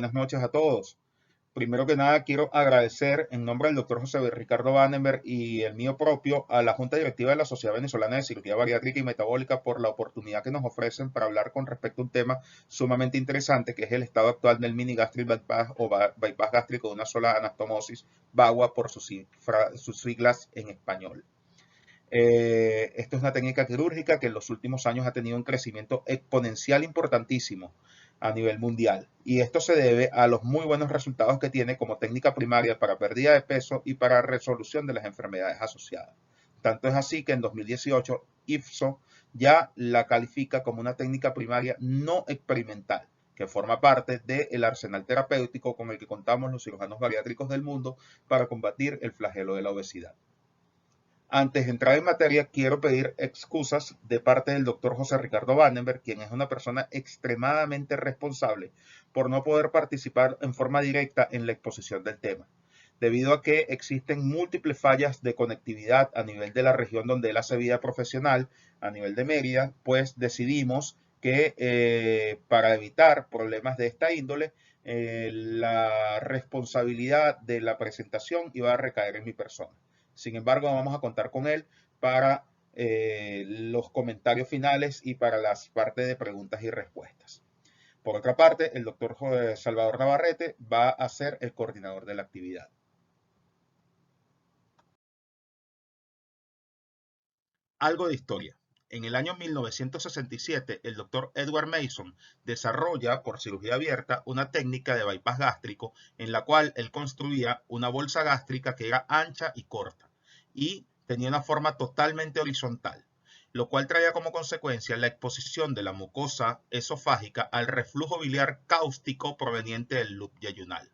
buenas noches a todos. Primero que nada, quiero agradecer en nombre del doctor José Ricardo Vandenberg y el mío propio a la Junta Directiva de la Sociedad Venezolana de Cirugía Bariátrica y Metabólica por la oportunidad que nos ofrecen para hablar con respecto a un tema sumamente interesante que es el estado actual del mini gastric bypass o bypass gástrico de una sola anastomosis, BAGUA por sus siglas en español. Esto es una técnica quirúrgica que en los últimos años ha tenido un crecimiento exponencial importantísimo a nivel mundial. Y esto se debe a los muy buenos resultados que tiene como técnica primaria para pérdida de peso y para resolución de las enfermedades asociadas. Tanto es así que en 2018 IFSO ya la califica como una técnica primaria no experimental, que forma parte del arsenal terapéutico con el que contamos los cirujanos bariátricos del mundo para combatir el flagelo de la obesidad. Antes de entrar en materia, quiero pedir excusas de parte del doctor José Ricardo Vandenberg, quien es una persona extremadamente responsable por no poder participar en forma directa en la exposición del tema, debido a que existen múltiples fallas de conectividad a nivel de la región donde él hace vida profesional, a nivel de Mérida, pues decidimos que para evitar problemas de esta índole, la responsabilidad de la presentación iba a recaer en mi persona. Sin embargo, vamos a contar con él para los comentarios finales y para las partes de preguntas y respuestas. Por otra parte, el doctor Salvador Navarrete va a ser el coordinador de la actividad. Algo de historia. En el año 1967, el doctor Edward Mason desarrolla por cirugía abierta una técnica de bypass gástrico en la cual él construía una bolsa gástrica que era ancha y corta y tenía una forma totalmente horizontal, lo cual traía como consecuencia la exposición de la mucosa esofágica al reflujo biliar cáustico proveniente del loop yeyunal.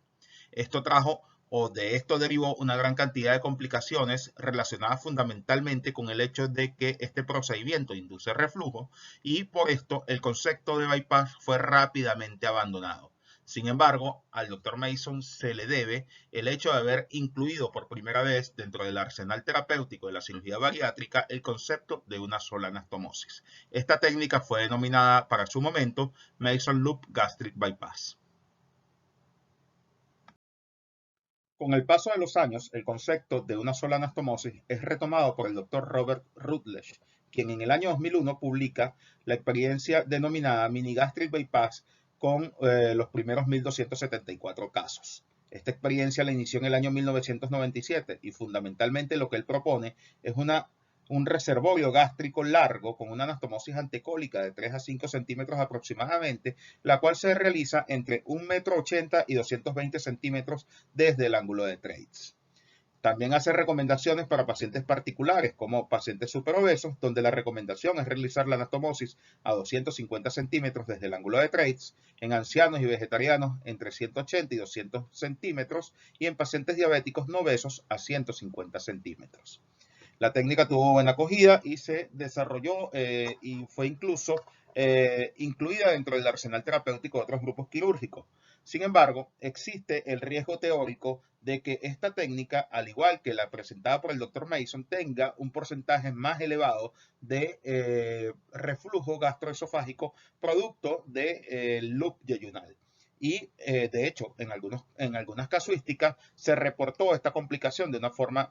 Esto trajo o de esto derivó una gran cantidad de complicaciones relacionadas fundamentalmente con el hecho de que este procedimiento induce reflujo y por esto el concepto de bypass fue rápidamente abandonado. Sin embargo, al Dr. Mason se le debe el hecho de haber incluido por primera vez dentro del arsenal terapéutico de la cirugía bariátrica el concepto de una sola anastomosis. Esta técnica fue denominada para su momento Mason Loop Gastric Bypass. Con el paso de los años, el concepto de una sola anastomosis es retomado por el Dr. Robert Rutledge, quien en el año 2001 publica la experiencia denominada mini gastric bypass con los primeros 1.274 casos. Esta experiencia la inició en el año 1997 y fundamentalmente lo que él propone es un reservorio gástrico largo con una anastomosis antecólica de 3 a 5 centímetros aproximadamente, la cual se realiza entre 1,80 m y 220 centímetros desde el ángulo de Treitz. También hace recomendaciones para pacientes particulares, como pacientes superobesos, donde la recomendación es realizar la anastomosis a 250 centímetros desde el ángulo de Treitz, en ancianos y vegetarianos entre 180 y 200 centímetros y en pacientes diabéticos no obesos a 150 centímetros. La técnica tuvo buena acogida y se desarrolló y fue incluso incluida dentro del arsenal terapéutico de otros grupos quirúrgicos. Sin embargo, existe el riesgo teórico de que esta técnica, al igual que la presentada por el Dr. Mason, tenga un porcentaje más elevado de reflujo gastroesofágico producto del loop yeyunal. Y de hecho, en algunas casuísticas se reportó esta complicación de una forma,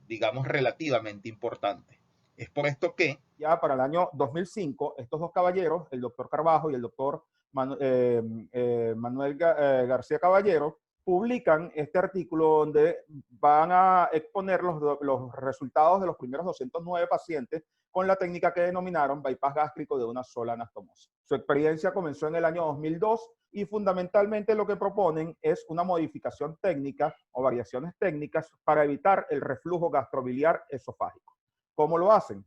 digamos, relativamente importante. Es por esto que ya para el año 2005, estos dos caballeros, el doctor Carbajo y el doctor Manuel García Caballero, publican este artículo donde van a exponer los resultados de los primeros 209 pacientes con la técnica que denominaron bypass gástrico de una sola anastomosis. Su experiencia comenzó en el año 2002 y fundamentalmente lo que proponen es una modificación técnica o variaciones técnicas para evitar el reflujo gastrobiliar esofágico. ¿Cómo lo hacen?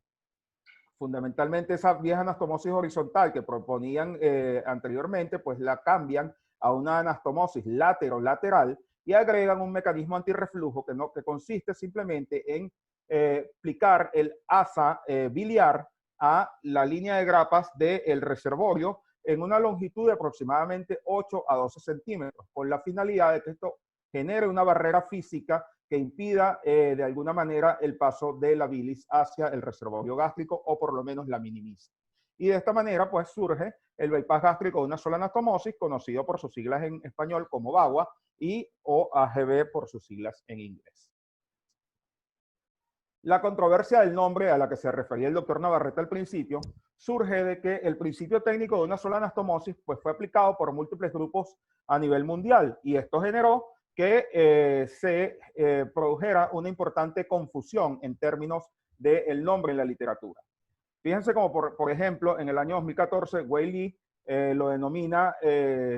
Fundamentalmente esa vieja anastomosis horizontal que proponían anteriormente, pues la cambian a una anastomosis lateral y agregan un mecanismo antirreflujo que consiste simplemente en aplicar el asa biliar a la línea de grapas del reservorio en una longitud de aproximadamente 8 a 12 centímetros, con la finalidad de que esto genere una barrera física que impida de alguna manera el paso de la bilis hacia el reservorio gástrico o por lo menos la minimice. Y de esta manera, pues surge el bypass gástrico de una sola anastomosis, conocido por sus siglas en español como VAGUA y o AGB por sus siglas en inglés. La controversia del nombre a la que se refería el doctor Navarrete al principio surge de que el principio técnico de una sola anastomosis pues, fue aplicado por múltiples grupos a nivel mundial y esto generó que se produjera una importante confusión en términos del nombre en la literatura. Fíjense como por ejemplo en el año 2014 Wei Li lo denomina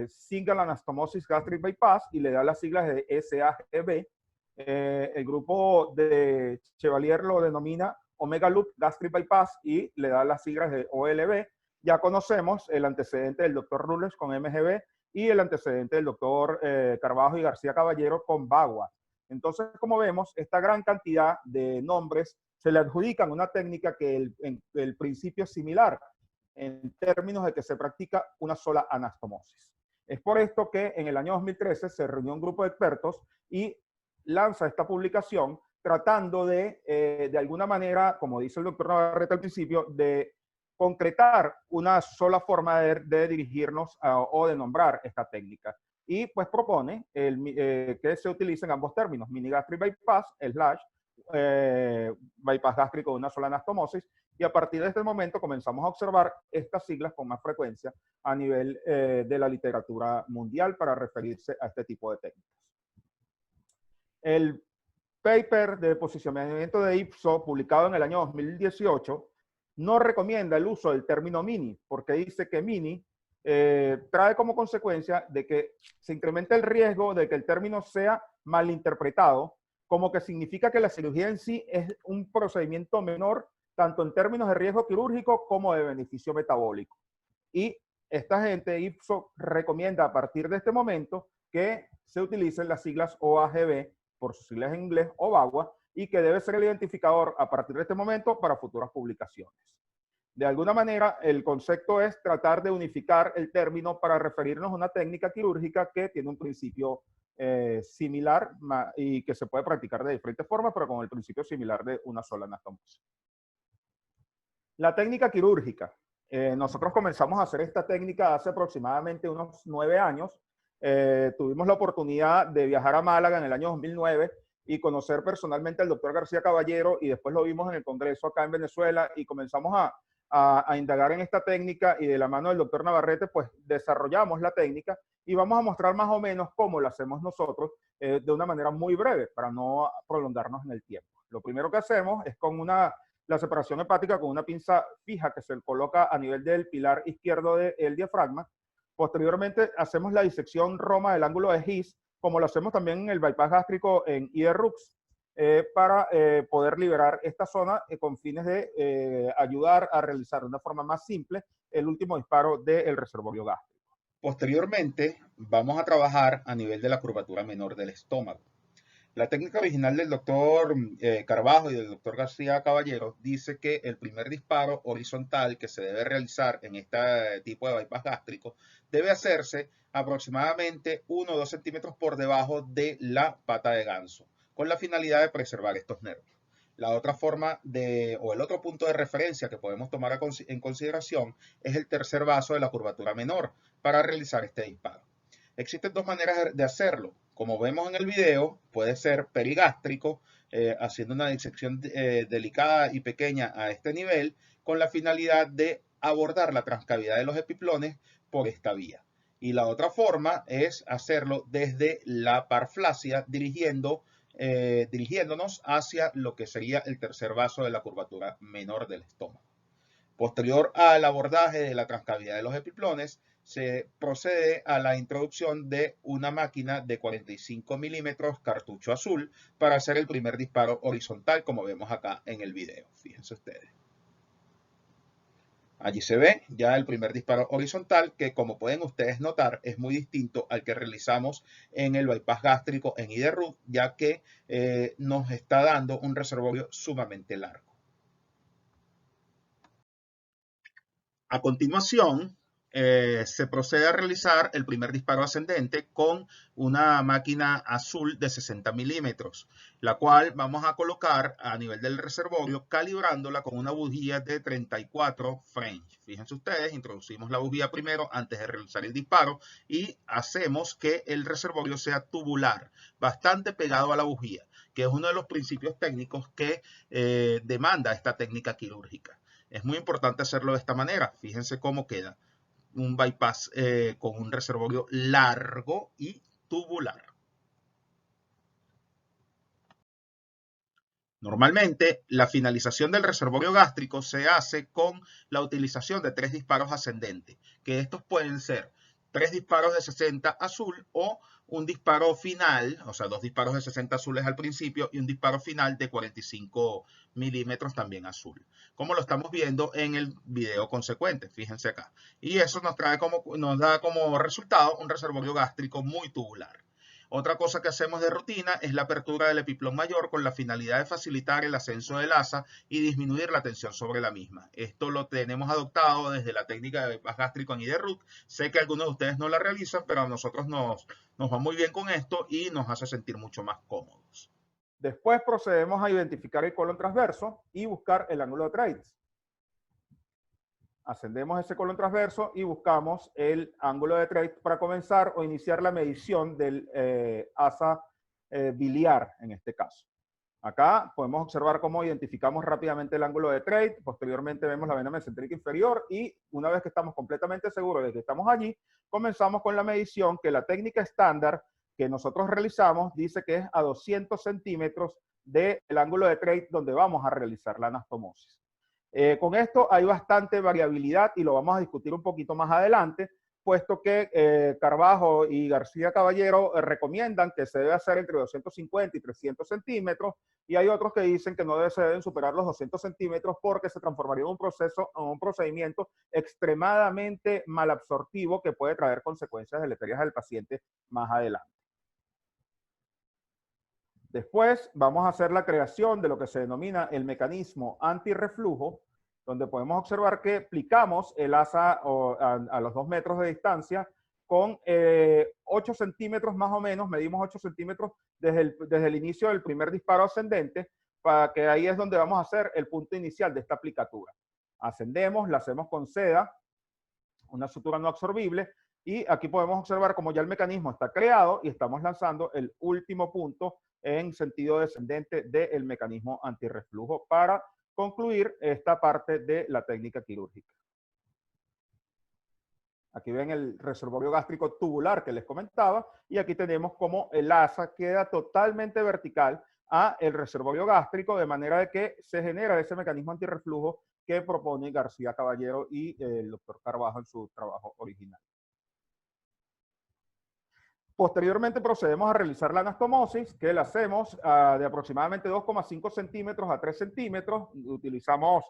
Single Anastomosis Gastric Bypass y le da las siglas de SAGB. El grupo de Chevalier lo denomina Omega Loop Gastric Bypass y le da las siglas de OLB. Ya conocemos el antecedente del doctor Rules con MGB y el antecedente del doctor Carvajo y García Caballero con VAGUA. Entonces, como vemos, esta gran cantidad de nombres se le adjudican una técnica que el principio es similar en términos de que se practica una sola anastomosis. Es por esto que en el año 2013 se reunió un grupo de expertos y lanza esta publicación tratando de alguna manera, como dice el doctor Navarrete al principio, de concretar una sola forma de dirigirnos o de nombrar esta técnica. Y pues propone que se utilicen ambos términos, mini gastric bypass, bypass gástrico de una sola anastomosis, y a partir de este momento comenzamos a observar estas siglas con más frecuencia a nivel de la literatura mundial para referirse a este tipo de técnicas. El paper de posicionamiento de Ipsos, publicado en el año 2018, no recomienda el uso del término mini, porque dice que mini trae como consecuencia de que se incrementa el riesgo de que el término sea malinterpretado, como que significa que la cirugía en sí es un procedimiento menor, tanto en términos de riesgo quirúrgico como de beneficio metabólico. Y esta gente, Ipsos, recomienda a partir de este momento que se utilicen las siglas OAGB por sus siglas en inglés o VAGUA y que debe ser el identificador a partir de este momento para futuras publicaciones. De alguna manera, el concepto es tratar de unificar el término para referirnos a una técnica quirúrgica que tiene un principio similar y que se puede practicar de diferentes formas, pero con el principio similar de una sola anastomosis. La técnica quirúrgica. Nosotros comenzamos a hacer esta técnica hace aproximadamente unos 9 años. Tuvimos la oportunidad de viajar a Málaga en el año 2009 y conocer personalmente al doctor García Caballero y después lo vimos en el Congreso acá en Venezuela y comenzamos a indagar en esta técnica y de la mano del doctor Navarrete pues desarrollamos la técnica y vamos a mostrar más o menos cómo la hacemos nosotros de una manera muy breve para no prolongarnos en el tiempo. Lo primero que hacemos es con la separación hepática con una pinza fija que se coloca a nivel del pilar izquierdo del diafragma. Posteriormente hacemos la disección Roma del ángulo de His, como lo hacemos también en el bypass gástrico en IDERRUX, para poder liberar esta zona con fines de ayudar a realizar de una forma más simple el último disparo del reservorio gástrico. Posteriormente, vamos a trabajar a nivel de la curvatura menor del estómago. La técnica original del doctor Carvajo y del doctor García Caballero dice que el primer disparo horizontal que se debe realizar en este tipo de bypass gástrico debe hacerse aproximadamente 1 o 2 centímetros por debajo de la pata de ganso, con la finalidad de preservar estos nervios. La otra forma o el otro punto de referencia que podemos tomar en consideración es el tercer vaso de la curvatura menor para realizar este disparo. Existen dos maneras de hacerlo. Como vemos en el video, puede ser perigástrico, haciendo una disección delicada y pequeña a este nivel, con la finalidad de abordar la transcavidad de los epiplones por esta vía. Y la otra forma es hacerlo desde la paraflasia, dirigiéndonos hacia lo que sería el tercer vaso de la curvatura menor del estómago. Posterior al abordaje de la transcavidad de los epiplones, se procede a la introducción de una máquina de 45 milímetros cartucho azul para hacer el primer disparo horizontal, como vemos acá en el video. Fíjense ustedes. Allí se ve ya el primer disparo horizontal que, como pueden ustedes notar, es muy distinto al que realizamos en el bypass gástrico en IDERRUX, ya que nos está dando un reservorio sumamente largo. A continuación, se procede a realizar el primer disparo ascendente con una máquina azul de 60 milímetros, la cual vamos a colocar a nivel del reservorio calibrándola con una bujía de 34 French. Fíjense ustedes, introducimos la bujía primero antes de realizar el disparo y hacemos que el reservorio sea tubular, bastante pegado a la bujía, que es uno de los principios técnicos que demanda esta técnica quirúrgica. Es muy importante hacerlo de esta manera. Fíjense cómo queda un bypass con un reservorio largo y tubular. Normalmente, la finalización del reservorio gástrico se hace con la utilización de 3 disparos ascendentes, que estos pueden ser 3 disparos de 60 azul o un disparo final, o sea, 2 disparos de 60 azules al principio y un disparo final de 45 milímetros también azul, como lo estamos viendo en el video consecuente, fíjense acá. Y eso nos da como resultado un reservorio gástrico muy tubular. Otra cosa que hacemos de rutina es la apertura del epiplón mayor con la finalidad de facilitar el ascenso del asa y disminuir la tensión sobre la misma. Esto lo tenemos adoptado desde la técnica de bypass gástrico en IDRUT. Sé que algunos de ustedes no la realizan, pero a nosotros nos va muy bien con esto y nos hace sentir mucho más cómodos. Después procedemos a identificar el colon transverso y buscar el ángulo de Treitz. Ascendemos ese colon transverso y buscamos el ángulo de Treitz para comenzar o iniciar la medición del asa biliar en este caso. Acá podemos observar cómo identificamos rápidamente el ángulo de Treitz, posteriormente vemos la vena mesentérica inferior y una vez que estamos completamente seguros de que estamos allí, comenzamos con la medición que la técnica estándar que nosotros realizamos dice que es a 200 centímetros del ángulo de Treitz donde vamos a realizar la anastomosis. Con esto hay bastante variabilidad y lo vamos a discutir un poquito más adelante, puesto que Carbajo y García Caballero recomiendan que se debe hacer entre 250 y 300 centímetros, y hay otros que dicen que no se deben superar los 200 centímetros porque se transformaría en un procedimiento extremadamente malabsortivo que puede traer consecuencias deleterias al paciente más adelante. Después vamos a hacer la creación de lo que se denomina el mecanismo antirreflujo, donde podemos observar que aplicamos el asa a los 2 metros de distancia con 8 centímetros más o menos, medimos 8 centímetros desde el inicio del primer disparo ascendente, para que ahí es donde vamos a hacer el punto inicial de esta aplicatura. Ascendemos, la hacemos con seda, una sutura no absorbible, y aquí podemos observar como ya el mecanismo está creado y estamos lanzando el último punto en sentido descendente del mecanismo antirreflujo para concluir esta parte de la técnica quirúrgica. Aquí ven el reservorio gástrico tubular que les comentaba y aquí tenemos como el asa queda totalmente vertical a el reservorio gástrico de manera de que se genera ese mecanismo antirreflujo que propone García Caballero y el doctor Carbajo en su trabajo original. Posteriormente procedemos a realizar la anastomosis, que la hacemos de aproximadamente 2,5 centímetros a 3 centímetros. Utilizamos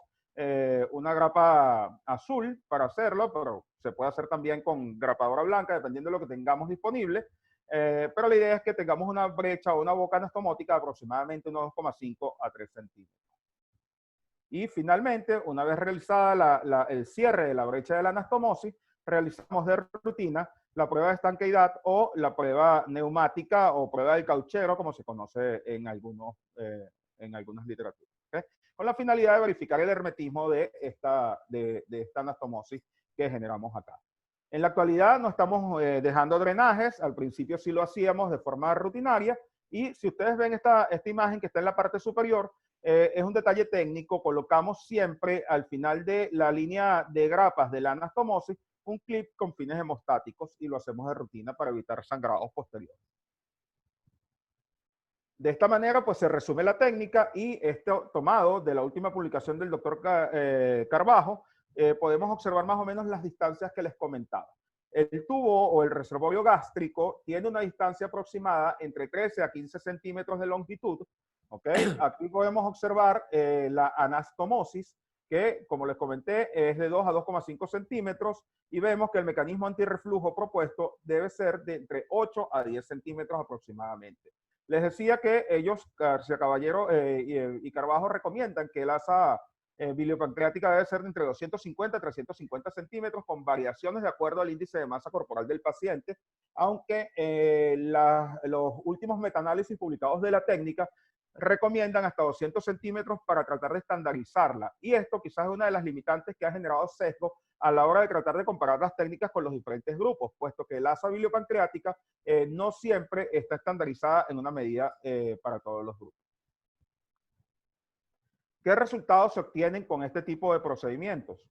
una grapa azul para hacerlo, pero se puede hacer también con grapadora blanca, dependiendo de lo que tengamos disponible. Pero la idea es que tengamos una brecha o una boca anastomótica de aproximadamente unos 2,5 a 3 centímetros. Y finalmente, una vez realizada el cierre de la brecha de la anastomosis, realizamos de rutina la prueba de estanqueidad o la prueba neumática o prueba del cauchero, como se conoce en algunas literaturas. ¿Okay? Con la finalidad de verificar el hermetismo de esta anastomosis que generamos acá. En la actualidad no estamos dejando drenajes, al principio sí lo hacíamos de forma rutinaria, y si ustedes ven esta imagen que está en la parte superior, es un detalle técnico, colocamos siempre al final de la línea de grapas de la anastomosis un clip con fines hemostáticos y lo hacemos de rutina para evitar sangrados posteriores. De esta manera, pues se resume la técnica y esto tomado de la última publicación del doctor Carbajo, podemos observar más o menos las distancias que les comentaba. El tubo o el reservorio gástrico tiene una distancia aproximada entre 13 a 15 centímetros de longitud. ¿Okay? Aquí podemos observar la anastomosis, que como les comenté es de 2 a 2,5 centímetros y vemos que el mecanismo antirreflujo propuesto debe ser de entre 8 a 10 centímetros aproximadamente. Les decía que ellos, García Caballero y Carbajo, recomiendan que el asa biliopancreática debe ser de entre 250 y 350 centímetros, con variaciones de acuerdo al índice de masa corporal del paciente, aunque los últimos metaanálisis publicados de la técnica recomiendan hasta 200 centímetros para tratar de estandarizarla. Y esto quizás es una de las limitantes que ha generado sesgo a la hora de tratar de comparar las técnicas con los diferentes grupos, puesto que la asa biliopancreática no siempre está estandarizada en una medida para todos los grupos. ¿Qué resultados se obtienen con este tipo de procedimientos?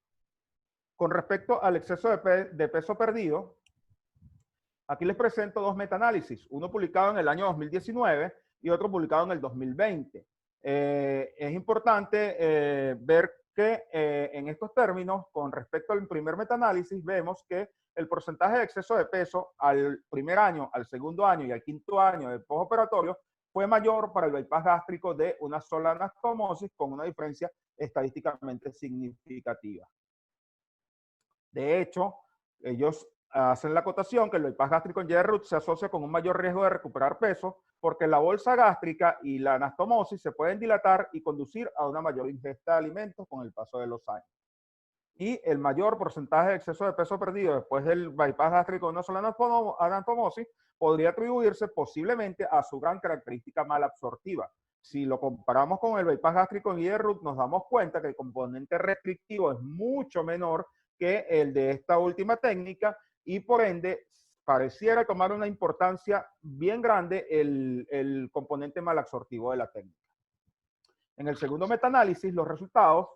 Con respecto al exceso de peso perdido, aquí les presento dos metaanálisis, uno publicado en el año 2019 y otro publicado en el 2020. Es importante ver que en estos términos, con respecto al primer metaanálisis, vemos que el porcentaje de exceso de peso al primer año, al segundo año y al quinto año del postoperatorio fue mayor para el bypass gástrico de una sola anastomosis, con una diferencia estadísticamente significativa. De hecho, ellos hacen la acotación que el bypass gástrico en JRUT se asocia con un mayor riesgo de recuperar peso porque la bolsa gástrica y la anastomosis se pueden dilatar y conducir a una mayor ingesta de alimentos con el paso de los años. Y el mayor porcentaje de exceso de peso perdido después del bypass gástrico de una sola anastomosis podría atribuirse posiblemente a su gran característica malabsortiva. Si lo comparamos con el bypass gástrico en JRUT, nos damos cuenta que el componente restrictivo es mucho menor que el de esta última técnica y por ende pareciera tomar una importancia bien grande el componente malabsortivo de la técnica. En el segundo metaanálisis, los resultados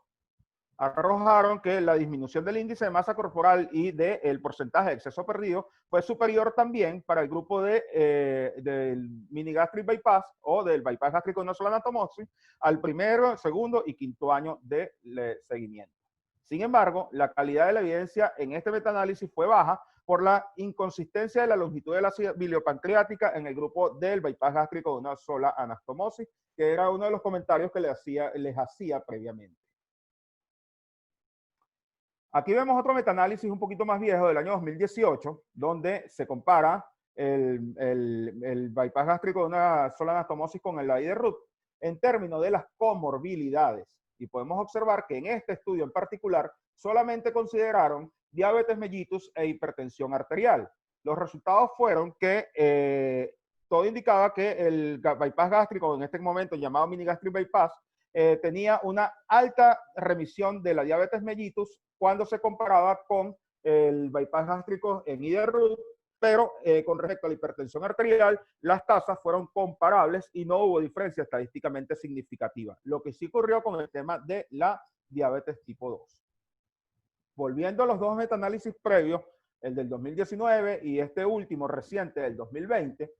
arrojaron que la disminución del índice de masa corporal y del porcentaje de exceso perdido fue superior también para el grupo del mini-gastric bypass o del bypass gástrico de una sola anastomosis al primero, segundo y quinto año de seguimiento. Sin embargo, la calidad de la evidencia en este metaanálisis fue baja por la inconsistencia de la longitud de la biliopancreática en el grupo del bypass gástrico de una sola anastomosis, que era uno de los comentarios que les hacía previamente. Aquí vemos otro metaanálisis un poquito más viejo del año 2018, donde se compara el bypass gástrico de una sola anastomosis con el JRUT en términos de las comorbilidades. Y podemos observar que en este estudio en particular solamente consideraron diabetes mellitus e hipertensión arterial. Los resultados fueron que todo indicaba que el bypass gástrico, en este momento llamado mini gastric bypass, tenía una alta remisión de la diabetes mellitus cuando se comparaba con el bypass gástrico en JRUT, pero con respecto a la hipertensión arterial, las tasas fueron comparables y no hubo diferencia estadísticamente significativa. Lo que sí ocurrió con el tema de la diabetes tipo 2. Volviendo a los dos metaanálisis previos, el del 2019 y este último reciente del 2020,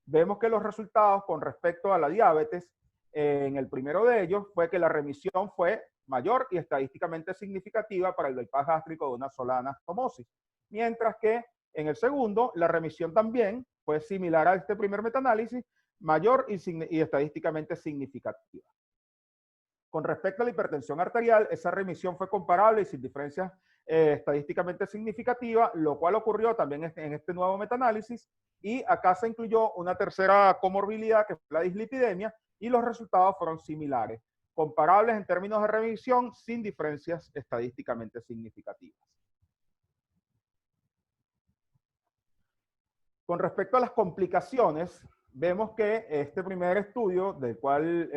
vemos que los resultados con respecto a la diabetes, en el primero de ellos, fue que la remisión fue mayor y estadísticamente significativa para el bypass gástrico de una sola anastomosis, mientras que en el segundo, la remisión también fue similar a este primer metaanálisis, mayor y estadísticamente significativa. Con respecto a la hipertensión arterial, esa remisión fue comparable y sin diferencias estadísticamente significativa, lo cual ocurrió también en este nuevo metaanálisis, y acá se incluyó una tercera comorbilidad que fue la dislipidemia, y los resultados fueron similares, comparables en términos de remisión sin diferencias estadísticamente significativas. Con respecto a las complicaciones, vemos que este primer estudio, del cual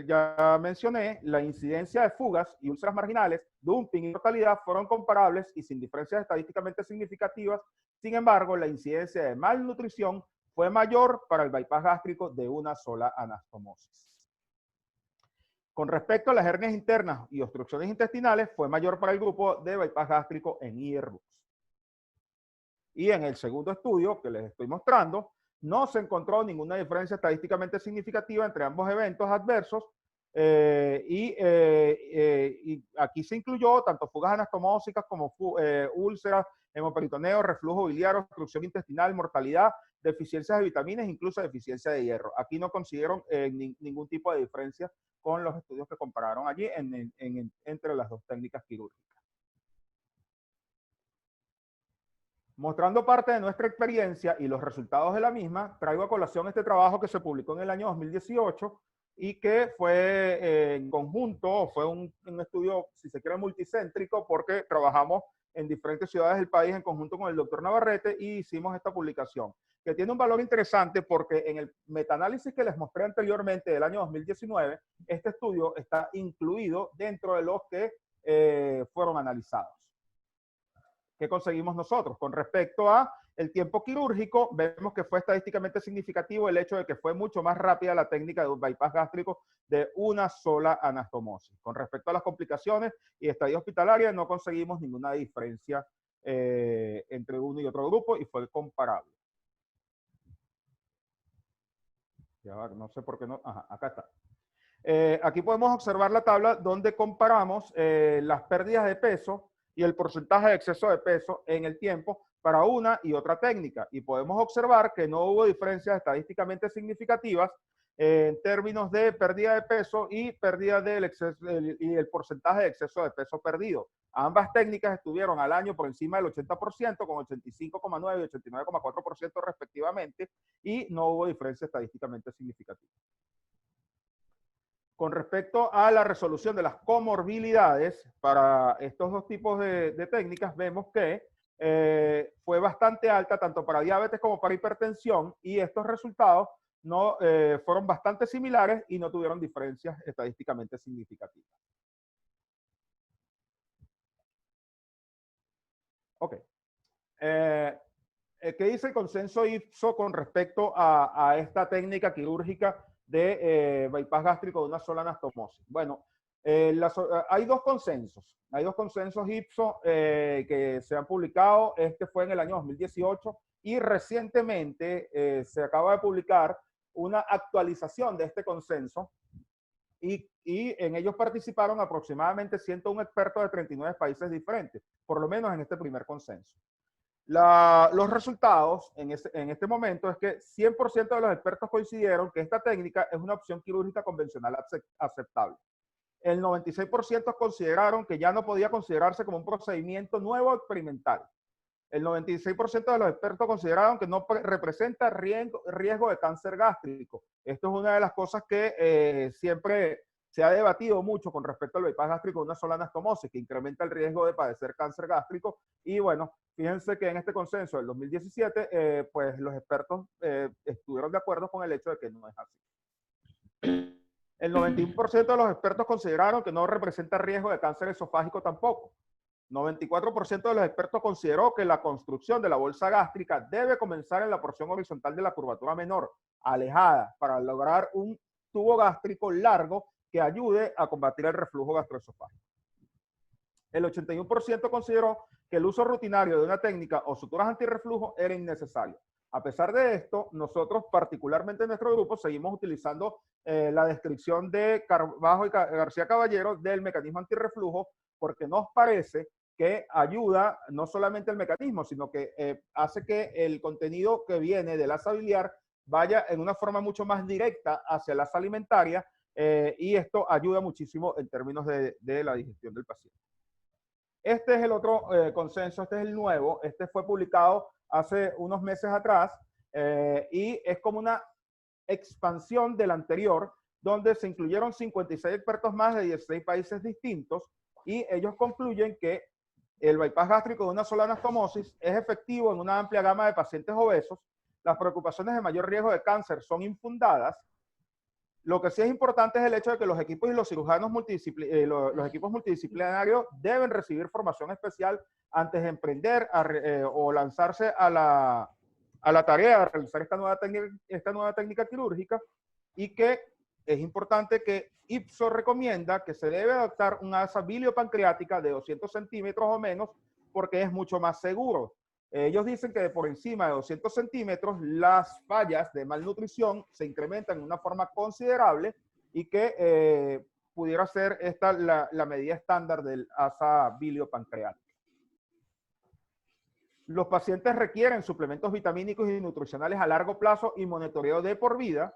ya mencioné, la incidencia de fugas y úlceras marginales, dumping y mortalidad fueron comparables y sin diferencias estadísticamente significativas. Sin embargo, la incidencia de malnutrición fue mayor para el bypass gástrico de una sola anastomosis. Con respecto a las hernias internas y obstrucciones intestinales, fue mayor para el grupo de bypass gástrico en JRUT. Y en el segundo estudio que les estoy mostrando, no se encontró ninguna diferencia estadísticamente significativa entre ambos eventos adversos y aquí se incluyó tanto fugas anastomósicas como úlceras, hemoperitoneo, reflujo biliar, obstrucción intestinal, mortalidad, deficiencias de vitaminas, incluso deficiencia de hierro. Aquí no consiguieron ningún tipo de diferencia con los estudios que compararon allí entre las dos técnicas quirúrgicas. Mostrando parte de nuestra experiencia y los resultados de la misma, traigo a colación este trabajo que se publicó en el año 2018, y que fue en conjunto, fue un estudio, si se quiere, multicéntrico, porque trabajamos en diferentes ciudades del país en conjunto con el doctor Navarrete y hicimos esta publicación, que tiene un valor interesante porque en el metaanálisis que les mostré anteriormente del año 2019, este estudio está incluido dentro de los que fueron analizados. ¿Qué conseguimos nosotros? Con respecto a el tiempo quirúrgico, vemos que fue estadísticamente significativo el hecho de que fue mucho más rápida la técnica de un bypass gástrico de una sola anastomosis. Con respecto a las complicaciones y estadía hospitalaria, no conseguimos ninguna diferencia entre uno y otro grupo y fue comparable. Ya, no sé por qué no. Ajá, acá está. Aquí podemos observar la tabla donde comparamos las pérdidas de peso y el porcentaje de exceso de peso en el tiempo para una y otra técnica. Y podemos observar que no hubo diferencias estadísticamente significativas en términos de pérdida de peso y pérdida del exceso, y el porcentaje de exceso de peso perdido. Ambas técnicas estuvieron al año por encima del 80%, con 85,9 y 89,4% respectivamente, y no hubo diferencia estadísticamente significativa. Con respecto a la resolución de las comorbilidades para estos dos tipos de técnicas, vemos que fue bastante alta tanto para diabetes como para hipertensión y estos resultados no, fueron bastante similares y no tuvieron diferencias estadísticamente significativas. Ok. ¿Qué dice el consenso IPSO con respecto a esta técnica quirúrgica de bypass gástrico de una sola anastomosis? Bueno, hay dos consensos. Hay dos consensos IPSO que se han publicado. Este fue en el año 2018 y recientemente se acaba de publicar una actualización de este consenso y en ellos participaron aproximadamente 101 expertos de 39 países diferentes, por lo menos en este primer consenso. Los resultados en este momento es que 100% de los expertos coincidieron que esta técnica es una opción quirúrgica convencional aceptable. El 96% consideraron que ya no podía considerarse como un procedimiento nuevo experimental. El 96% de los expertos consideraron que no representa riesgo de cáncer gástrico. Esto es una de las cosas que siempre se ha debatido mucho con respecto al bypass gástrico de una sola anastomosis, que incrementa el riesgo de padecer cáncer gástrico. Y bueno, fíjense que en este consenso del 2017, pues los expertos estuvieron de acuerdo con el hecho de que no es así. El 91% de los expertos consideraron que no representa riesgo de cáncer esofágico tampoco. 94% de los expertos consideró que la construcción de la bolsa gástrica debe comenzar en la porción horizontal de la curvatura menor, alejada, para lograr un tubo gástrico largo que ayude a combatir el reflujo gastroesofágico. El 81% consideró que el uso rutinario de una técnica o suturas antirreflujo era innecesario. A pesar de esto, nosotros, particularmente en nuestro grupo, seguimos utilizando la descripción de Carbajo y García Caballero del mecanismo antirreflujo, porque nos parece que ayuda no solamente el mecanismo, sino que hace que el contenido que viene de la asa biliar vaya en una forma mucho más directa hacia la asa alimentaria y esto ayuda muchísimo en términos de la digestión del paciente. Este es el otro consenso, este es el nuevo, este fue publicado hace unos meses atrás y es como una expansión del anterior, donde se incluyeron 56 expertos más de 16 países distintos y ellos concluyen que el bypass gástrico de una sola anastomosis es efectivo en una amplia gama de pacientes obesos, las preocupaciones de mayor riesgo de cáncer son infundadas. Lo que sí es importante es el hecho de que los equipos y los cirujanos los equipos multidisciplinarios deben recibir formación especial antes de emprender o lanzarse a la tarea de realizar esta nueva técnica quirúrgica y que es importante que IPSO recomienda que se debe adoptar una asa biliopancreática de 200 centímetros o menos porque es mucho más seguro. Ellos dicen que por encima de 200 centímetros las fallas de malnutrición se incrementan de una forma considerable y que pudiera ser esta la medida estándar del asa biliopancreática. Los pacientes requieren suplementos vitamínicos y nutricionales a largo plazo y monitoreo de por vida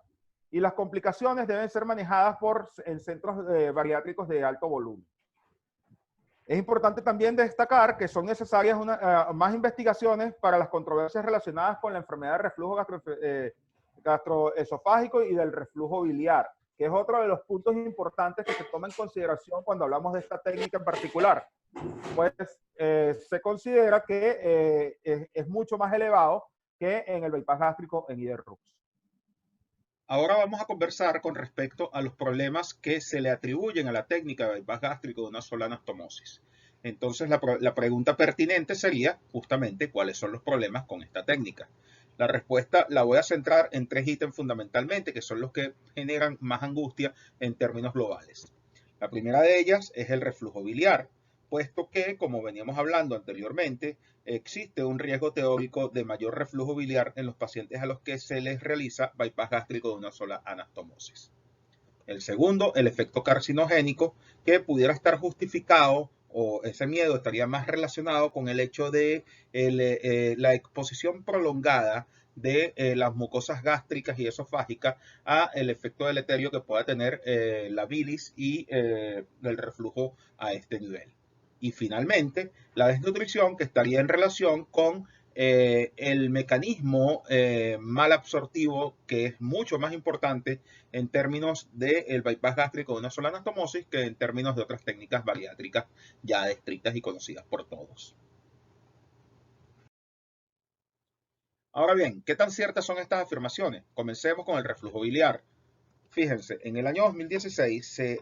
y las complicaciones deben ser manejadas en centros bariátricos de alto volumen. Es importante también destacar que son necesarias más investigaciones para las controversias relacionadas con la enfermedad de reflujo gastroesofágico y del reflujo biliar. que es otro de los puntos importantes que se toma en consideración cuando hablamos de esta técnica en particular. Pues se considera que es mucho más elevado que en el bypass gástrico en IDERRUX. Ahora vamos a conversar con respecto a los problemas que se le atribuyen a la técnica de bypass gástrico de una sola anastomosis. Entonces, la pregunta pertinente sería justamente cuáles son los problemas con esta técnica. La respuesta la voy a centrar en 3 ítems fundamentalmente, que son los que generan más angustia en términos globales. La primera de ellas es el reflujo biliar, puesto que, como veníamos hablando anteriormente, existe un riesgo teórico de mayor reflujo biliar en los pacientes a los que se les realiza bypass gástrico de una sola anastomosis. El segundo, el efecto carcinogénico, que pudiera estar justificado, o ese miedo estaría más relacionado con el hecho de la exposición prolongada de las mucosas gástricas y esofágicas a el efecto deleterio que pueda tener la bilis y el reflujo a este nivel. Y finalmente, la desnutrición, que estaría en relación con el mecanismo mal absortivo, que es mucho más importante en términos del bypass gástrico de una sola anastomosis que en términos de otras técnicas bariátricas ya descritas y conocidas por todos. Ahora bien, ¿qué tan ciertas son estas afirmaciones? Comencemos con el reflujo biliar. Fíjense, en el año 2016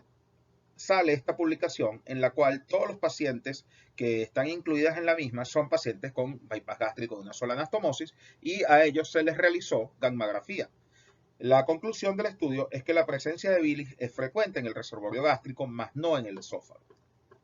sale esta publicación en la cual todos los pacientes que están incluidas en la misma son pacientes con bypass gástrico de una sola anastomosis y a ellos se les realizó gammagrafía. La conclusión del estudio es que la presencia de bilis es frecuente en el reservorio gástrico, más no en el esófago.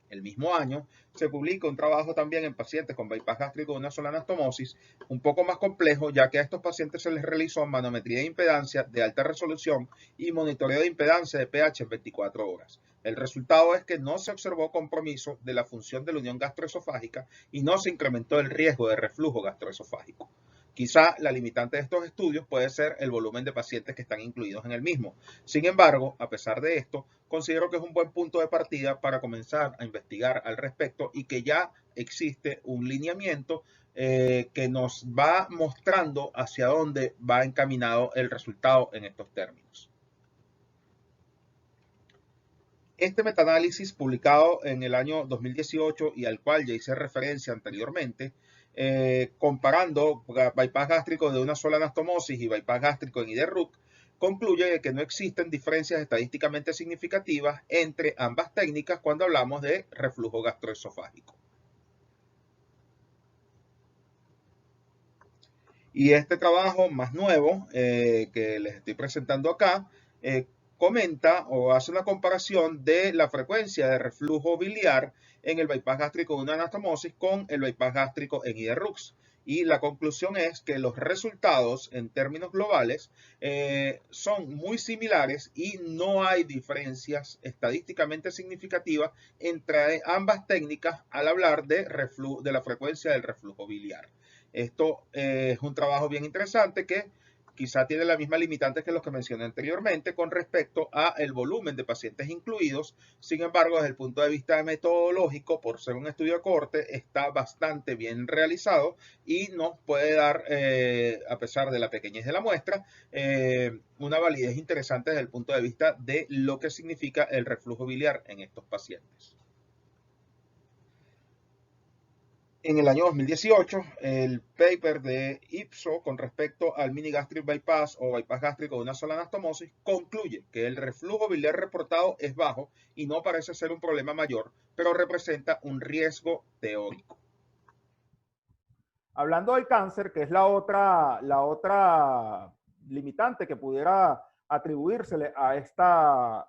El mismo año se publica un trabajo también en pacientes con bypass gástrico de una sola anastomosis, un poco más complejo, ya que a estos pacientes se les realizó manometría de impedancia de alta resolución y monitoreo de impedancia de pH en 24 horas. El resultado es que no se observó compromiso de la función de la unión gastroesofágica y no se incrementó el riesgo de reflujo gastroesofágico. Quizá la limitante de estos estudios puede ser el volumen de pacientes que están incluidos en el mismo. Sin embargo, a pesar de esto, considero que es un buen punto de partida para comenzar a investigar al respecto y que ya existe un lineamiento que nos va mostrando hacia dónde va encaminado el resultado en estos términos. Este metaanálisis publicado en el año 2018 y al cual ya hice referencia anteriormente, comparando bypass gástrico de una sola anastomosis y bypass gástrico en IDERRUC, concluye que no existen diferencias estadísticamente significativas entre ambas técnicas cuando hablamos de reflujo gastroesofágico. Y este trabajo más nuevo que les estoy presentando acá, comenta o hace una comparación de la frecuencia de reflujo biliar en el bypass gástrico de una anastomosis con el bypass gástrico en IDERRUX. Y la conclusión es que los resultados en términos globales son muy similares y no hay diferencias estadísticamente significativas entre ambas técnicas al hablar de la frecuencia del reflujo biliar. Esto es un trabajo bien interesante que quizá tiene la misma limitante que los que mencioné anteriormente con respecto a el volumen de pacientes incluidos. Sin embargo, desde el punto de vista metodológico, por ser un estudio de cohorte, está bastante bien realizado y nos puede dar, a pesar de la pequeñez de la muestra, una validez interesante desde el punto de vista de lo que significa el reflujo biliar en estos pacientes. En el año 2018, el paper de Ipso con respecto al mini gastric bypass o bypass gástrico de una sola anastomosis concluye que el reflujo biliar reportado es bajo y no parece ser un problema mayor, pero representa un riesgo teórico. Hablando del cáncer, que es la otra limitante que pudiera atribuírsele a esta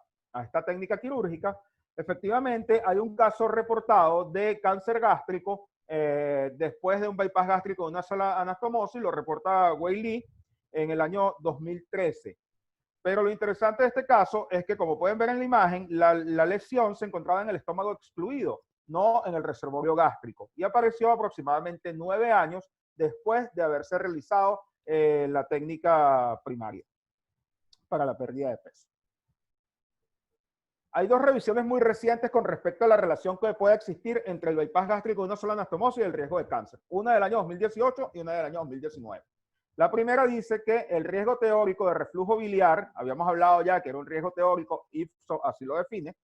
técnica quirúrgica, efectivamente hay un caso reportado de cáncer gástrico después de un bypass gástrico de una sola anastomosis, lo reporta Wei Li en el año 2013. Pero lo interesante de este caso es que, como pueden ver en la imagen, la lesión se encontraba en el estómago excluido, no en el reservorio gástrico, y apareció aproximadamente 9 años después de haberse realizado la técnica primaria para la pérdida de peso. Hay dos revisiones muy recientes con respecto a la relación que puede existir entre el bypass gástrico de una sola anastomosis y el riesgo de cáncer. Una del año 2018 y una del año 2019. La primera dice que el riesgo teórico de reflujo biliar, habíamos hablado ya que era un riesgo teórico, Ipsos así lo define,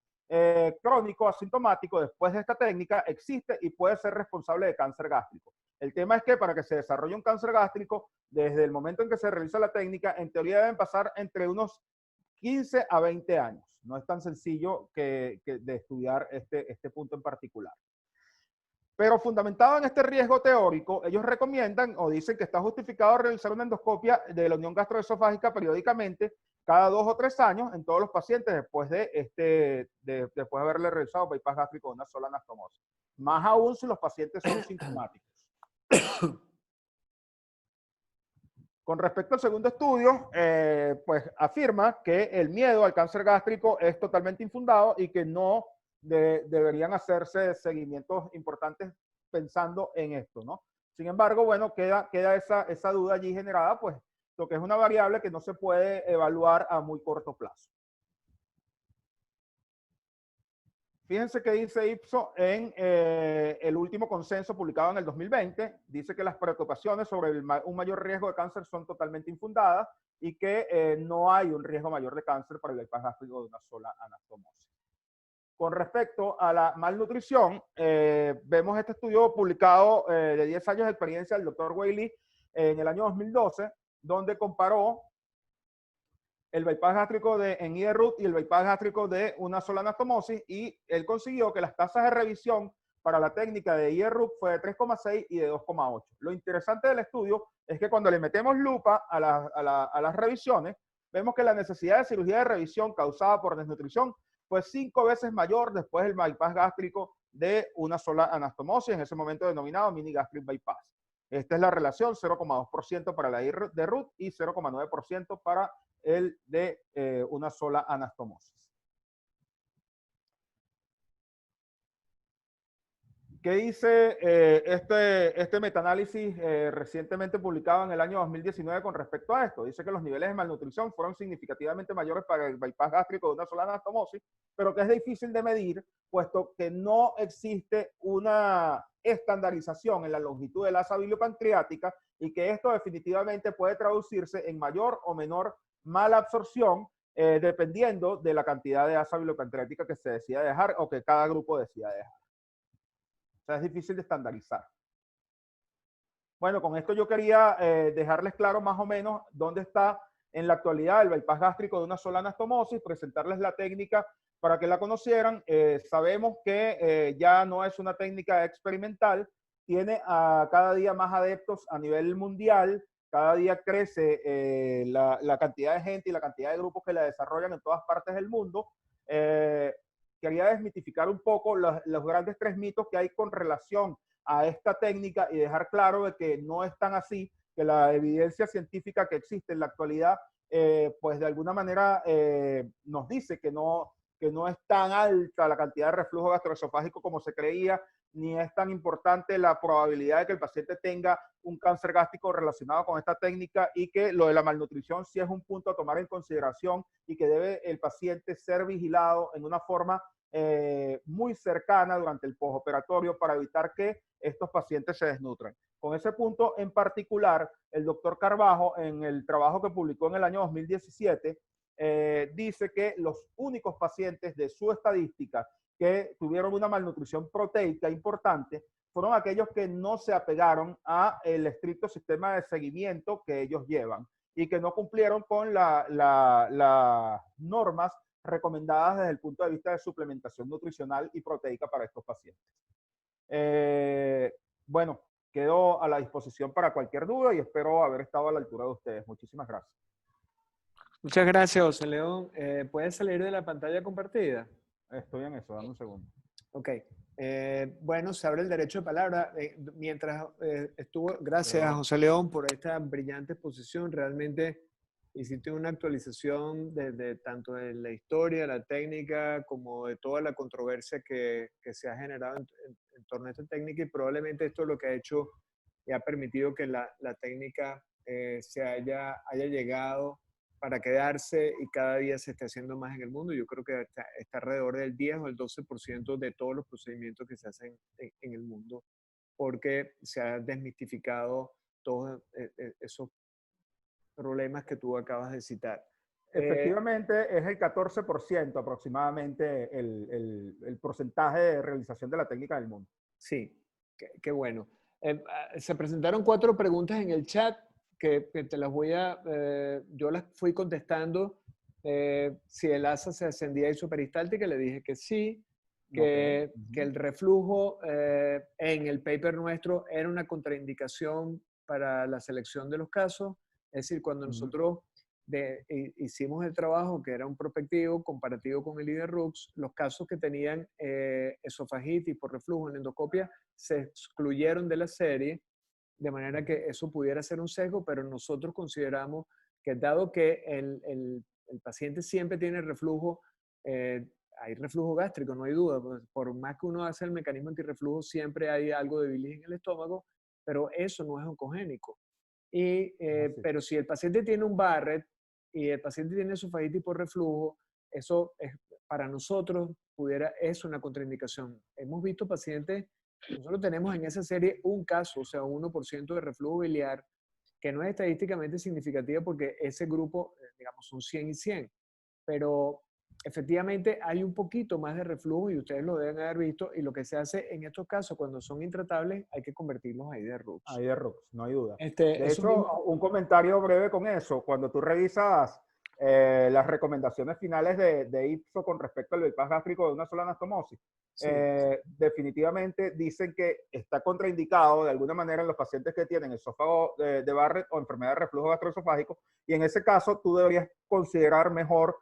crónico asintomático después de esta técnica existe y puede ser responsable de cáncer gástrico. El tema es que para que se desarrolle un cáncer gástrico, desde el momento en que se realiza la técnica, en teoría deben pasar entre unos 15 a 20 años. No es tan sencillo que de estudiar este punto en particular. Pero fundamentado en este riesgo teórico, ellos recomiendan o dicen que está justificado realizar una endoscopia de la unión gastroesofágica periódicamente cada 2 o 3 años en todos los pacientes después de después de haberle realizado bypass gástrico de una sola anastomosis. Más aún si los pacientes son sintomáticos. Con respecto al segundo estudio, pues afirma que el miedo al cáncer gástrico es totalmente infundado y que no deberían hacerse seguimientos importantes pensando en esto, ¿no? Sin embargo, bueno, queda esa duda allí generada, pues, lo que es una variable que no se puede evaluar a muy corto plazo. Fíjense que dice Ipsos en el último consenso publicado en el 2020. Dice que las preocupaciones sobre un mayor riesgo de cáncer son totalmente infundadas y que no hay un riesgo mayor de cáncer para el bypass gástrico de una sola anastomosis. Con respecto a la malnutrición, vemos este estudio publicado de 10 años de experiencia del doctor Whaley en el año 2012, donde comparó el bypass gástrico en IDRUT y el bypass gástrico de una sola anastomosis, y él consiguió que las tasas de revisión para la técnica de IDRUT fue de 3,6 y de 2,8. Lo interesante del estudio es que cuando le metemos lupa a las revisiones, vemos que la necesidad de cirugía de revisión causada por desnutrición fue 5 veces mayor después del bypass gástrico de una sola anastomosis, en ese momento denominado mini gastric bypass. Esta es la relación, 0,2% para la IDRUT y 0,9% para el de una sola anastomosis. ¿Qué dice este metaanálisis recientemente publicado en el año 2019 con respecto a esto? Dice que los niveles de malnutrición fueron significativamente mayores para el bypass gástrico de una sola anastomosis, pero que es difícil de medir, puesto que no existe una estandarización en la longitud de la asa biliopancreática y que esto definitivamente puede traducirse en mayor o menor mala absorción dependiendo de la cantidad de asa biliopancreática que se decida dejar o que cada grupo decida dejar. O sea, es difícil de estandarizar. Bueno, con esto yo quería dejarles claro más o menos dónde está en la actualidad el bypass gástrico de una sola anastomosis, presentarles la técnica para que la conocieran. Sabemos que ya no es una técnica experimental, tiene a cada día más adeptos a nivel mundial, cada día crece la cantidad de gente y la cantidad de grupos que la desarrollan en todas partes del mundo. Quería desmitificar un poco los grandes 3 mitos que hay con relación a esta técnica y dejar claro de que no es tan así, que la evidencia científica que existe en la actualidad, pues de alguna manera nos dice que no es tan alta la cantidad de reflujo gastroesofágico como se creía, ni es tan importante la probabilidad de que el paciente tenga un cáncer gástrico relacionado con esta técnica, y que lo de la malnutrición sí es un punto a tomar en consideración y que debe el paciente ser vigilado en una forma muy cercana durante el postoperatorio para evitar que estos pacientes se desnutran. Con ese punto en particular, el doctor Carbajo, en el trabajo que publicó en el año 2017, dice que los únicos pacientes de su estadística que tuvieron una malnutrición proteica importante fueron aquellos que no se apegaron a el estricto sistema de seguimiento que ellos llevan y que no cumplieron con las normas recomendadas desde el punto de vista de suplementación nutricional y proteica para estos pacientes. Bueno, quedo a la disposición para cualquier duda y espero haber estado a la altura de ustedes. Muchísimas gracias. Muchas gracias, José León. ¿Puedes salir de la pantalla compartida? Estoy en eso, dame un segundo. Ok. Bueno, se abre el derecho de palabra. Mientras estuvo, gracias a José León por esta brillante exposición. Realmente hiciste una actualización de tanto de la historia, la técnica, como de toda la controversia que se ha generado en torno a esta técnica, y probablemente esto es lo que ha hecho y ha permitido que la técnica se haya llegado para quedarse y cada día se está haciendo más en el mundo. Yo creo que está alrededor del 10 o el 12% de todos los procedimientos que se hacen en el mundo, porque se ha desmistificado todos esos problemas que tú acabas de citar. Efectivamente, es el 14% aproximadamente el porcentaje de realización de la técnica del mundo. Sí, qué bueno. Se presentaron 4 preguntas en el chat que te las voy a, yo las fui contestando. Si el asa se ascendía isoperistáltica, le dije que sí, que el reflujo en el paper nuestro era una contraindicación para la selección de los casos. Es decir, cuando nosotros hicimos el trabajo, que era un prospectivo comparativo con el IDE-RUX, los casos que tenían esofagitis por reflujo en endoscopia se excluyeron de la serie, de manera que eso pudiera ser un sesgo, pero nosotros consideramos que dado que el paciente siempre tiene reflujo, hay reflujo gástrico, no hay duda, pues, por más que uno hace el mecanismo antirreflujo, siempre hay algo de bilis en el estómago, pero eso no es oncogénico. Pero si el paciente tiene un Barrett y el paciente tiene esofagitis por reflujo, eso es, para nosotros es una contraindicación. Hemos visto pacientes, nosotros tenemos en esa serie un caso, o sea, 1% de reflujo biliar, que no es estadísticamente significativa porque ese grupo, digamos, son 100 y 100, pero efectivamente hay un poquito más de reflujo y ustedes lo deben haber visto, y lo que se hace en estos casos cuando son intratables hay que convertirlos a IDE-RUX. A IDE-RUX, no hay duda. De hecho, un comentario breve con eso. Cuando tú revisas las recomendaciones finales de IPSO con respecto al bypass gástrico de una sola anastomosis, sí, definitivamente dicen que está contraindicado de alguna manera en los pacientes que tienen esófago de Barrett o enfermedad de reflujo gastroesofágico, y en ese caso tú deberías considerar mejor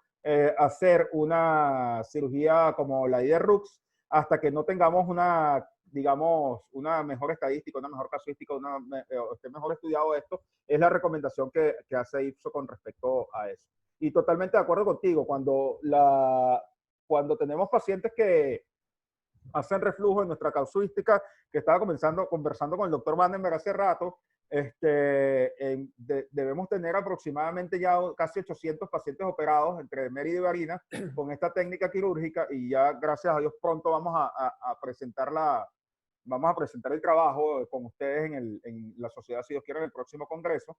hacer una cirugía como la IDE-RUX hasta que no tengamos una, digamos, una mejor estadística, una mejor casuística, esté mejor estudiado esto. Es la recomendación que hace IPSO con respecto a eso. Y totalmente de acuerdo contigo, cuando tenemos pacientes que hacen reflujo en nuestra casuística, que estaba conversando con el doctor Vandenberg hace rato, debemos tener aproximadamente ya casi 800 pacientes operados entre Mérida y Barinas con esta técnica quirúrgica, y ya gracias a Dios pronto vamos a presentar el trabajo con ustedes en la sociedad, si Dios quiere, en el próximo congreso.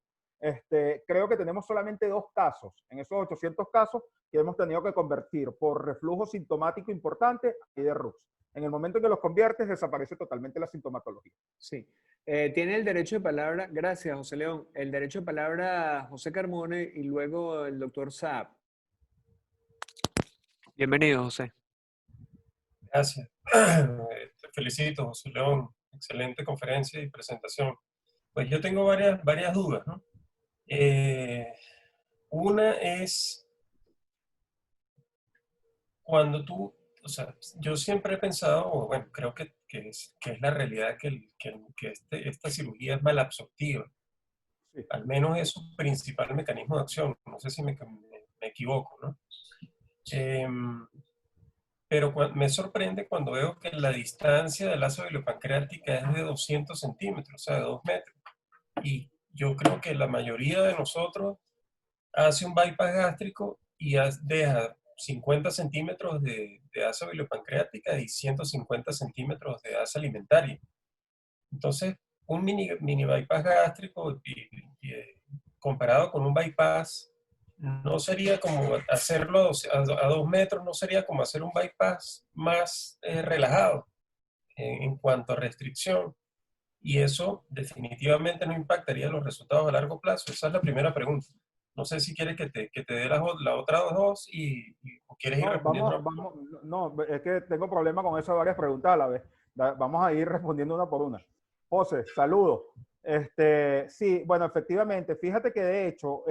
Creo que tenemos solamente 2 casos en esos 800 casos que hemos tenido que convertir por reflujo sintomático importante a IDE-RUX. En el momento en que los conviertes, desaparece totalmente la sintomatología. Sí. Tiene el derecho de palabra, gracias José León, el derecho de palabra José Carmone y luego el doctor Saab. Bienvenido, José. Gracias. Te felicito, José León. Excelente conferencia y presentación. Pues yo tengo varias dudas, ¿no? Una es cuando tú, o sea, yo siempre he pensado, o bueno, creo que es la realidad que esta cirugía es malabsortiva. Sí. Al menos es su principal mecanismo de acción. No sé si me equivoco, ¿no? Pero me sorprende cuando veo que la distancia del asa biliopancreática es de 200 centímetros, o sea, de 2 metros. Y yo creo que la mayoría de nosotros hace un bypass gástrico y deja 50 centímetros de asa biliopancreática y 150 centímetros de asa alimentaria. Entonces, un mini bypass gástrico comparado con un bypass, no sería como hacerlo a 2 metros, no sería como hacer un bypass más relajado en cuanto a restricción. Y eso definitivamente no impactaría los resultados a largo plazo. Esa es la primera pregunta. No sé si quieres que te dé las otras dos o quieres ir respondiendo. No, es que tengo problema con esas varias preguntas a la vez. Vamos a ir respondiendo una por una. José, saludos. Sí, bueno, efectivamente, fíjate que de hecho,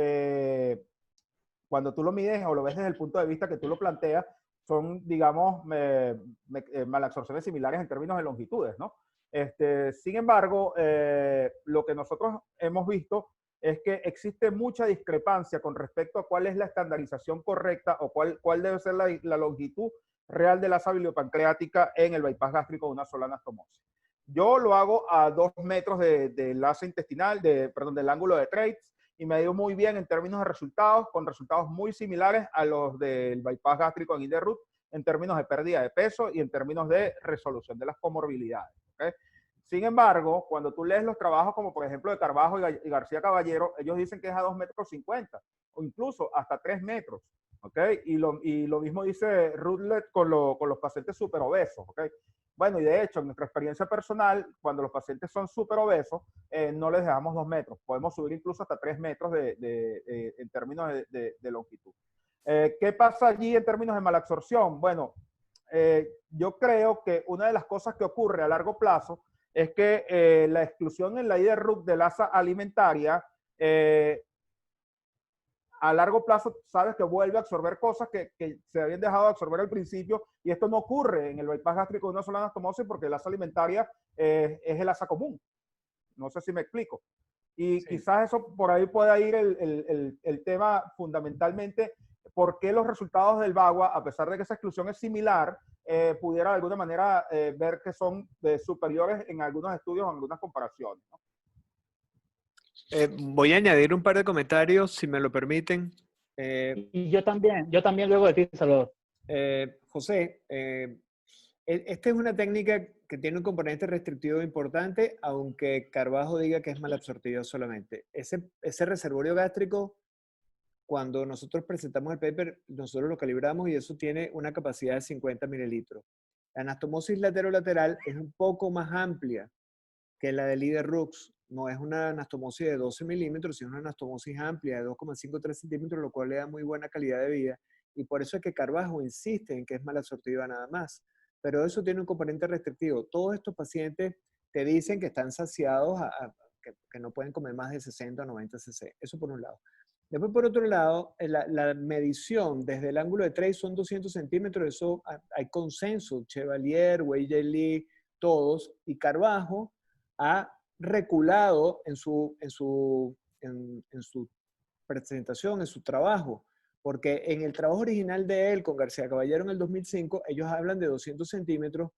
cuando tú lo mides o lo ves desde el punto de vista que tú lo planteas, son, digamos, malabsorciones similares en términos de longitudes, ¿no? Sin embargo, lo que nosotros hemos visto es que existe mucha discrepancia con respecto a cuál es la estandarización correcta o cuál debe ser la longitud real de la asa biliopancreática en el bypass gástrico de una sola anastomosis. Yo lo hago a 2 metros del asa intestinal, del ángulo de Treitz, y me ha ido muy bien en términos de resultados, con resultados muy similares a los del bypass gástrico en IDE-RUX, en términos de pérdida de peso y en términos de resolución de las comorbilidades. ¿Okay? Sin embargo, cuando tú lees los trabajos como por ejemplo de Carbajo y García Caballero, ellos dicen que es a 2,50 metros o incluso hasta 3 metros. ¿Ok? Y lo mismo dice Rutledge con los pacientes súper obesos. ¿Ok? Bueno, y de hecho, en nuestra experiencia personal, cuando los pacientes son súper obesos, no les dejamos 2 metros. Podemos subir incluso hasta 3 metros en términos de longitud. ¿Qué pasa allí en términos de malabsorción? Bueno, yo creo que una de las cosas que ocurre a largo plazo es que la exclusión en la IDRUC de la asa alimentaria a largo plazo sabes que vuelve a absorber cosas que se habían dejado de absorber al principio, y esto no ocurre en el bypass gástrico de una sola anastomosis porque el asa alimentaria es el asa común. No sé si me explico. Y sí, quizás eso por ahí pueda ir el tema fundamentalmente, por qué los resultados del VAGUA, a pesar de que esa exclusión es similar, pudiera de alguna manera ver que son superiores en algunos estudios o en algunas comparaciones, ¿no? Voy a añadir un par de comentarios, si me lo permiten. Y yo también luego de ti, Salvador. José, esta es una técnica que tiene un componente restrictivo importante, aunque Carbajo diga que es malabsortivo solamente. Ese reservorio gástrico, cuando nosotros presentamos el paper, nosotros lo calibramos y eso tiene una capacidad de 50 mililitros. La anastomosis laterolateral es un poco más amplia que la del IDRUX. No es una anastomosis de 12 milímetros, sino una anastomosis amplia de 2,53 centímetros, lo cual le da muy buena calidad de vida. Y por eso es que Carbajo insiste en que es malabsortiva nada más. Pero eso tiene un componente restrictivo. Todos estos pacientes te dicen que están saciados, que no pueden comer más de 60 o 90 cc. Eso por un lado. Después, por otro lado, la medición desde el ángulo de trace son 200 centímetros. Eso hay consenso. Chevalier, Weijie, todos. Y Carbajo ha reculado en su presentación, en su trabajo, porque en el trabajo original de él con García Caballero en el 2005, ellos hablan de 200 centímetros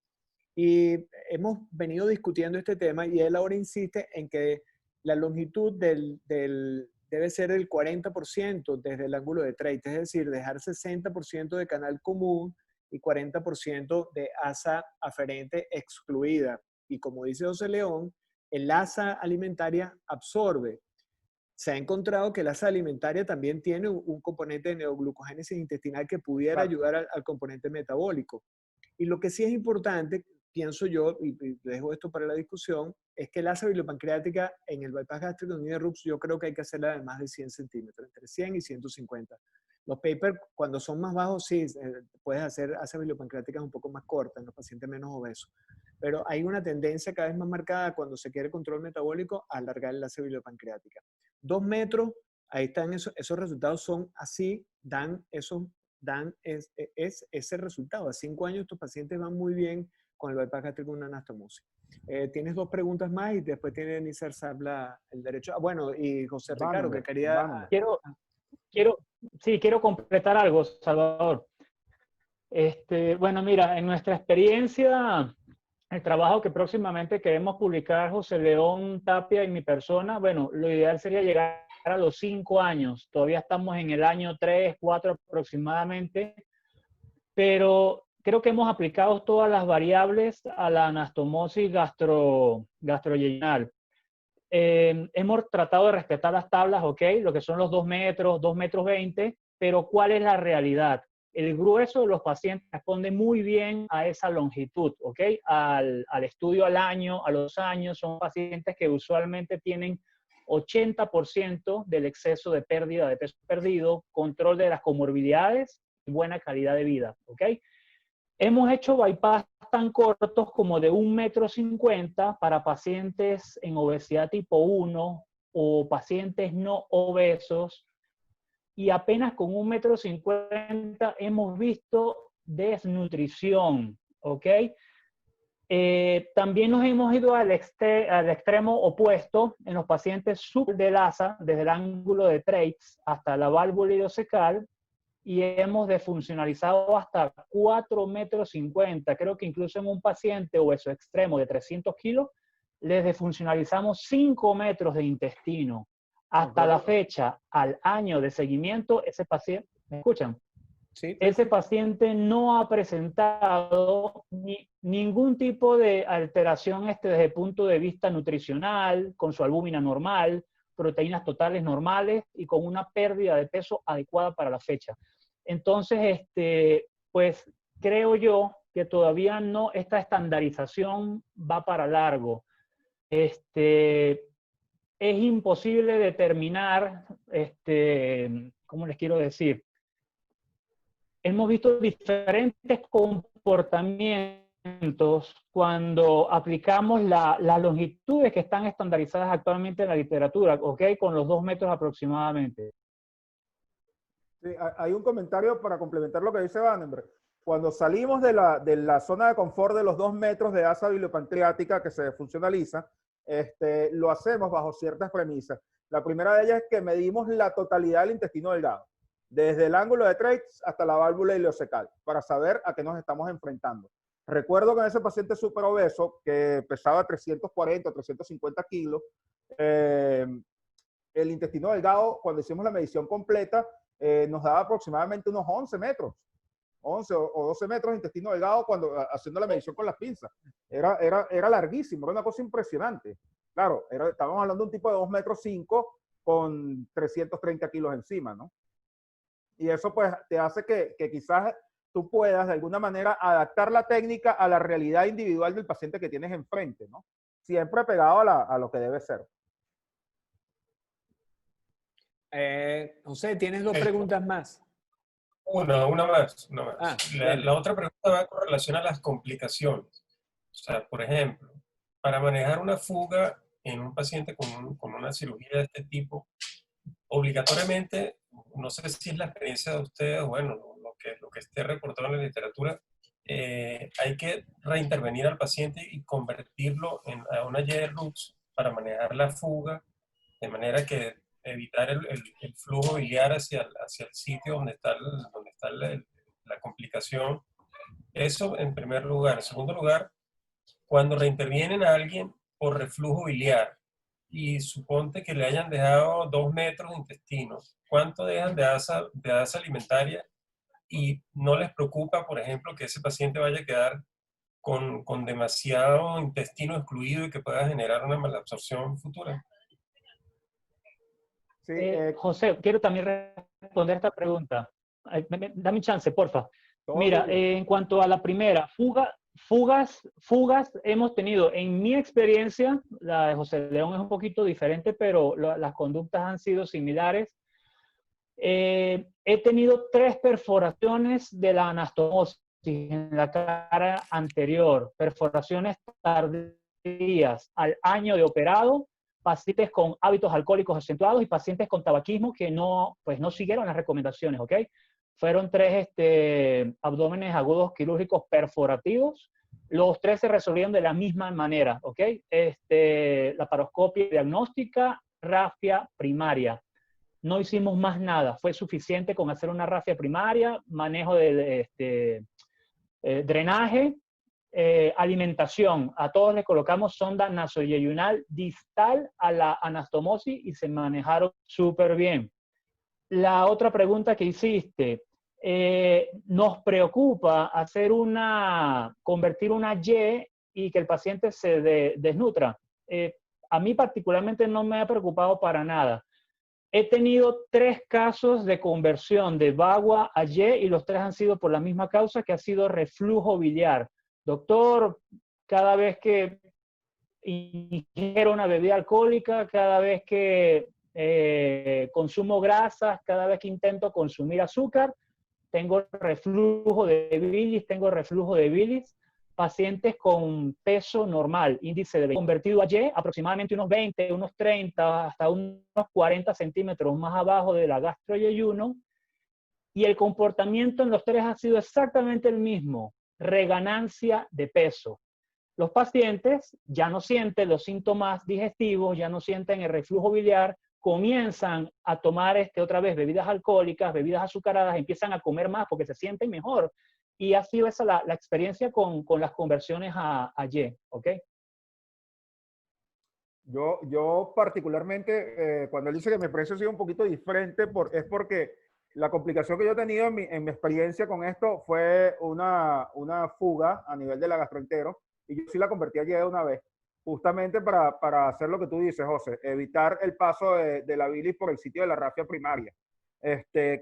y hemos venido discutiendo este tema y él ahora insiste en que la longitud debe ser el 40% desde el ángulo de trace, es decir, dejar 60% de canal común y 40% de asa aferente excluida. Y como dice José León, el asa alimentaria absorbe. Se ha encontrado que el asa alimentaria también tiene un componente de neoglucogénesis intestinal que pudiera ayudar al componente metabólico. Y lo que sí es importante, pienso yo, y dejo esto para la discusión, es que la asa bilipancreática en el bypass gástrico en IDRUX yo creo que hay que hacerla de más de 100 centímetros, entre 100 y 150. Los papers, cuando son más bajos, sí, puedes hacer asa bilipancreáticas un poco más cortas en los pacientes menos obesos. Pero hay una tendencia cada vez más marcada cuando se quiere control metabólico a alargar la asa bilipancreática. 2 metros, ahí están esos resultados son así, dan ese resultado. A 5 años estos pacientes van muy bien con el bypass gástrico con una anastomosis. Tienes 2 preguntas más y después tiene Nisar Sabla el derecho. Bueno, y José Ricardo, que quería... Quiero completar algo, Salvador. Bueno, mira, en nuestra experiencia, el trabajo que próximamente queremos publicar, José León Tapia y mi persona, bueno, lo ideal sería llegar a los 5 años. Todavía estamos en el año 3, 4 aproximadamente, pero creo que hemos aplicado todas las variables a la anastomosis gastroyenyal. Hemos tratado de respetar las tablas, ¿ok? Lo que son los 2 metros, 2 metros 20, pero ¿cuál es la realidad? El grueso de los pacientes responde muy bien a esa longitud, ¿ok? Al estudio al año, a los años, son pacientes que usualmente tienen 80% del exceso de pérdida de peso perdido, control de las comorbilidades y buena calidad de vida, ¿ok? Hemos hecho bypass tan cortos como de 1,50 metros para pacientes en obesidad tipo 1 o pacientes no obesos, y apenas con 1,50 metros hemos visto desnutrición, ¿ok? También nos hemos ido al extremo opuesto en los pacientes sub del asa, desde el ángulo de trace hasta la válvula ileocecal, y hemos defuncionalizado hasta 4,50 metros. Creo que incluso en un paciente obeso extremo de 300 kilos, les defuncionalizamos 5 metros de intestino. Hasta la fecha, al año de seguimiento, ese paciente, ¿me escuchan? Sí. ese paciente no ha presentado ningún tipo de alteración desde el punto de vista nutricional, con su albúmina normal, proteínas totales normales y con una pérdida de peso adecuada para la fecha. Entonces, pues creo yo que todavía no, esta estandarización va para largo. Es imposible determinar, ¿cómo les quiero decir? Hemos visto diferentes comportamientos cuando aplicamos las longitudes que están estandarizadas actualmente en la literatura, ¿ok? Con los 2 metros aproximadamente. Sí, hay un comentario para complementar lo que dice Vandenberg. Cuando salimos de la zona de confort de los 2 metros de asa biliopancreática que se funcionaliza, lo hacemos bajo ciertas premisas. La primera de ellas es que medimos la totalidad del intestino delgado, desde el ángulo de Treitz hasta la válvula ileocecal, para saber a qué nos estamos enfrentando. Recuerdo que en ese paciente súper obeso, que pesaba 340 o 350 kilos, el intestino delgado, cuando hicimos la medición completa, nos daba aproximadamente unos 11 metros. 11 o 12 metros de intestino delgado cuando haciendo la medición con las pinzas. Era larguísimo, era una cosa impresionante. Claro, estábamos hablando de un tipo de 2 metros 5 con 330 kilos encima, ¿no? Y eso pues te hace que quizás tú puedas de alguna manera adaptar la técnica a la realidad individual del paciente que tienes enfrente, ¿no? Siempre pegado a lo que debe ser. José, tienes 2 preguntas más. Una más. La Dale. otra pregunta va con relación a las complicaciones. O sea, por ejemplo, para manejar una fuga en un paciente con una cirugía de este tipo, obligatoriamente, no sé si es la experiencia de ustedes, bueno, lo que esté reportado en la literatura, hay que reintervenir al paciente y convertirlo a una Y-Rux para manejar la fuga, de manera que evitar el flujo biliar hacia el sitio donde está la complicación. Eso en primer lugar. En segundo lugar, cuando reintervienen a alguien por reflujo biliar y suponte que le hayan dejado 2 metros de intestino, ¿cuánto dejan de asa alimentaria? Y no les preocupa, por ejemplo, que ese paciente vaya a quedar con demasiado intestino excluido y que pueda generar una malabsorción futura. Sí, José, quiero también responder esta pregunta. Dame un chance, porfa. Mira, tuyo. en cuanto a la primera, fugas hemos tenido. En mi experiencia, la de José León es un poquito diferente, pero las conductas han sido similares. He tenido 3 perforaciones de la anastomosis en la cara anterior, perforaciones tardías al año de operado, pacientes con hábitos alcohólicos acentuados y pacientes con tabaquismo que no siguieron las recomendaciones, ¿ok? Fueron 3 abdómenes agudos quirúrgicos perforativos. Los 3 se resolvieron de la misma manera, ¿ok? Laparoscopia diagnóstica, rafia primaria. No hicimos más nada. Fue suficiente con hacer una rafia primaria, manejo de drenaje, alimentación. A todos les colocamos sonda nasoyeyunal distal a la anastomosis y se manejaron súper bien. La otra pregunta que hiciste, nos preocupa convertir una Y que el paciente se desnutra. A mí particularmente no me ha preocupado para nada. He tenido 3 casos de conversión de VAGUA a Y y los 3 han sido por la misma causa, que ha sido reflujo biliar. Doctor, cada vez que ingiero una bebida alcohólica, cada vez que consumo grasas, cada vez que intento consumir azúcar, tengo reflujo de bilis, pacientes con peso normal, índice de convertido a Y, aproximadamente unos 20, unos 30, hasta unos 40 centímetros más abajo de la gastroyeyuno, y el comportamiento en los 3 ha sido exactamente el mismo, reganancia de peso. Los pacientes ya no sienten los síntomas digestivos, ya no sienten el reflujo biliar, comienzan a tomar otra vez bebidas alcohólicas, bebidas azucaradas, empiezan a comer más porque se sienten mejor. Y ha sido esa la experiencia con las conversiones a Y, ¿ok? Yo particularmente, cuando él dice que mi precio ha sido un poquito diferente, es porque La complicación que yo he tenido en mi experiencia con esto fue una fuga a nivel de la gastroentero, y yo sí la convertí allí de una vez, justamente para hacer lo que tú dices, José, evitar el paso de la bilis por el sitio de la rafia primaria.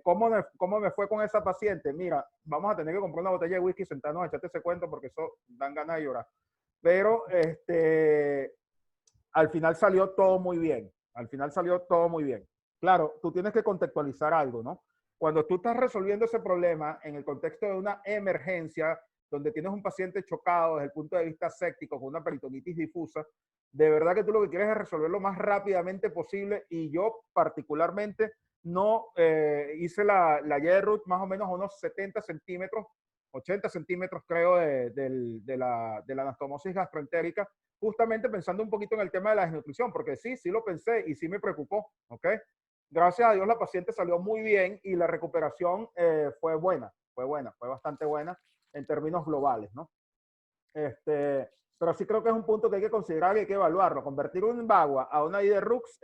¿Cómo me fue con esa paciente? Mira, vamos a tener que comprar una botella de whisky, sentarnos a echarte ese cuento porque eso dan ganas de llorar. Pero al final salió todo muy bien. Al final salió todo muy bien. Claro, tú tienes que contextualizar algo, ¿no? Cuando tú estás resolviendo ese problema en el contexto de una emergencia, donde tienes un paciente chocado desde el punto de vista séptico con una peritonitis difusa, de verdad que tú lo que quieres es resolverlo lo más rápidamente posible, y yo particularmente no hice la J-Root más o menos a unos 70 centímetros, 80 centímetros creo de la anastomosis gastroentérica, justamente pensando un poquito en el tema de la desnutrición, porque sí lo pensé y sí me preocupó, ¿ok? Gracias a Dios la paciente salió muy bien y la recuperación fue buena, fue bastante buena en términos globales, ¿no? Pero sí creo que es un punto que hay que considerar y hay que evaluarlo. Convertir un VAGUA a una IDRUX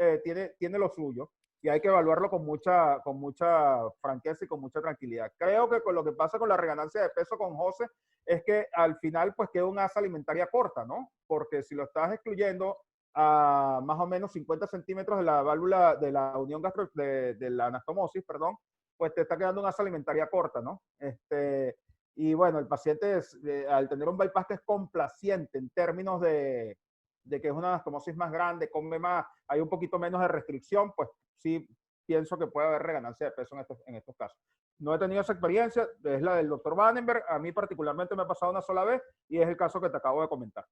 tiene lo suyo, y hay que evaluarlo con mucha franqueza y con mucha tranquilidad. Creo que con lo que pasa con la reganancia de peso con José es que al final pues queda una asa alimentaria corta, ¿no? Porque si lo estás excluyendo a más o menos 50 centímetros de la válvula de la unión de la anastomosis, perdón, pues te está quedando una asa alimentaria corta, ¿no? Y bueno, el paciente al tener un bypass que es complaciente en términos de que es una anastomosis más grande, come más, hay un poquito menos de restricción, pues sí pienso que puede haber reganancia de peso en estos casos. No he tenido esa experiencia, es la del doctor Vandenberg, a mí particularmente me ha pasado una sola vez y es el caso que te acabo de comentar.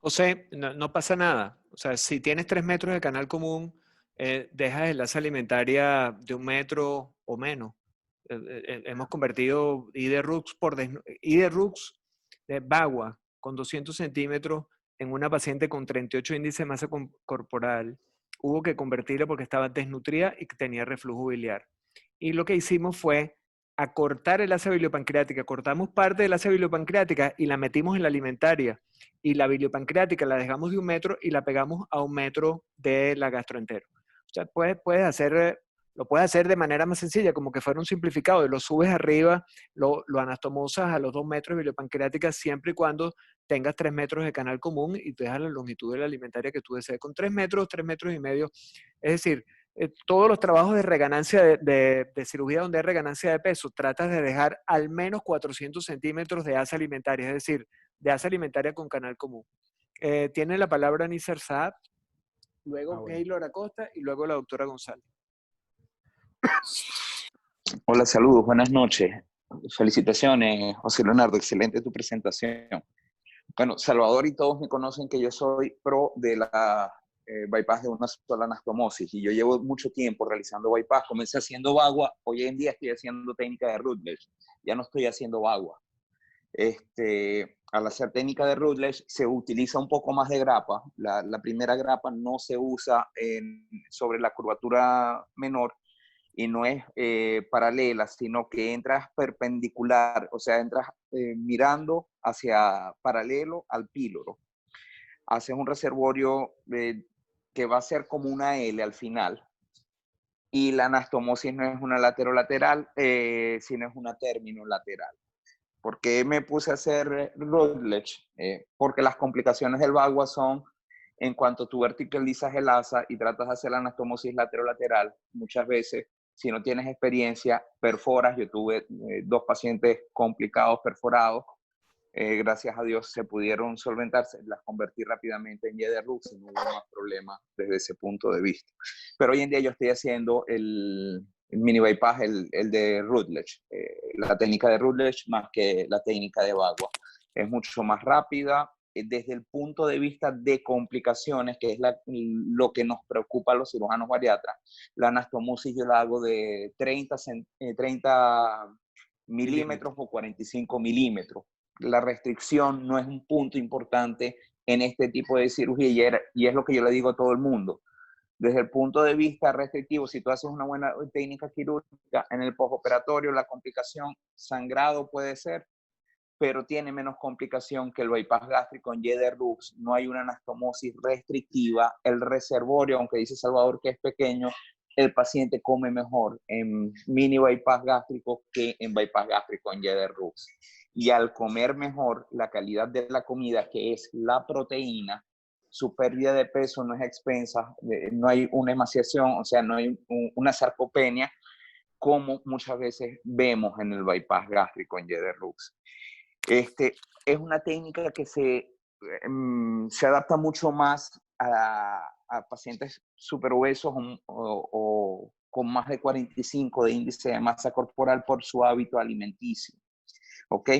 José, no pasa nada. O sea, si tienes 3 metros de canal común, dejas el asa alimentaria de 1 metro o menos. Hemos convertido IDRUX de VAGUA con 200 centímetros en una paciente con 38 índice de masa corporal. Hubo que convertirla porque estaba desnutrida y tenía reflujo biliar. Y lo que hicimos fue acortar el asa biliopancreática. Cortamos parte del asa biliopancreática y la metimos en la alimentaria. Y la biliopancreática la dejamos de 1 metro y la pegamos a 1 metro de la gastroentero. O sea, lo puedes hacer de manera más sencilla, como que fuera un simplificado, y lo subes arriba, lo anastomosas a los 2 metros de biliopancreática siempre y cuando tengas 3 metros de canal común y te dejas la longitud de la alimentaria que tú desees. Con 3 metros y medio, es decir, todos los trabajos de reganancia de cirugía donde hay reganancia de peso, tratas de dejar al menos 400 centímetros de asa alimentaria, es decir, de asa alimentaria con canal común. Tiene la palabra Nisar Saab, luego Keylor Acosta y luego la doctora González. Hola, saludos, buenas noches. Felicitaciones, José Leonardo, excelente tu presentación. Bueno, Salvador y todos me conocen que yo soy pro de la bypass de una sola anastomosis, y yo llevo mucho tiempo realizando bypass. Comencé haciendo VAGUA, hoy en día estoy haciendo técnica de Rutledge, ya no estoy haciendo VAGUA. Al hacer técnica de Rutledge se utiliza un poco más de grapa. La primera grapa no se usa sobre la curvatura menor, y no es paralela, sino que entras perpendicular, o sea, entras mirando hacia paralelo al píloro. Haces un reservorio que va a ser como una L al final. Y la anastomosis no es una lateral, sino es una terminolateral. ¿Por qué me puse a hacer Rutledge? Porque las complicaciones del VAGUA son, en cuanto tú verticalizas el asa y tratas de hacer la anastomosis lateral, muchas veces, si no tienes experiencia, perforas. Yo tuve 2 pacientes complicados, perforados. Gracias a Dios se pudieron solventarse, las convertí rápidamente en IDRUX y no hubo más problemas desde ese punto de vista. Pero hoy en día yo estoy haciendo el mini bypass, el de Rutledge, la técnica de Rutledge más que la técnica de VAGUA. Es mucho más rápida. Desde el punto de vista de complicaciones, que es lo que nos preocupa a los cirujanos bariatras, la anastomosis yo la hago de 30 milímetros o 45 milímetros. La restricción no es un punto importante en este tipo de cirugía, y es lo que yo le digo a todo el mundo. Desde el punto de vista restrictivo, si tú haces una buena técnica quirúrgica en el postoperatorio, la complicación sangrado puede ser, pero tiene menos complicación que el bypass gástrico en IDRUX. No hay una anastomosis restrictiva. El reservorio, aunque dice Salvador que es pequeño, el paciente come mejor en mini bypass gástrico que en bypass gástrico en Jeder-Rux. Y al comer mejor, la calidad de la comida, que es la proteína, su pérdida de peso no es expensa, no hay una emaciación, o sea, no hay una sarcopenia, como muchas veces vemos en el bypass gástrico en Jeder-Rux. Es una técnica que se adapta mucho más a pacientes superobesos o con más de 45 de índice de masa corporal por su hábito alimenticio. ¿Ok?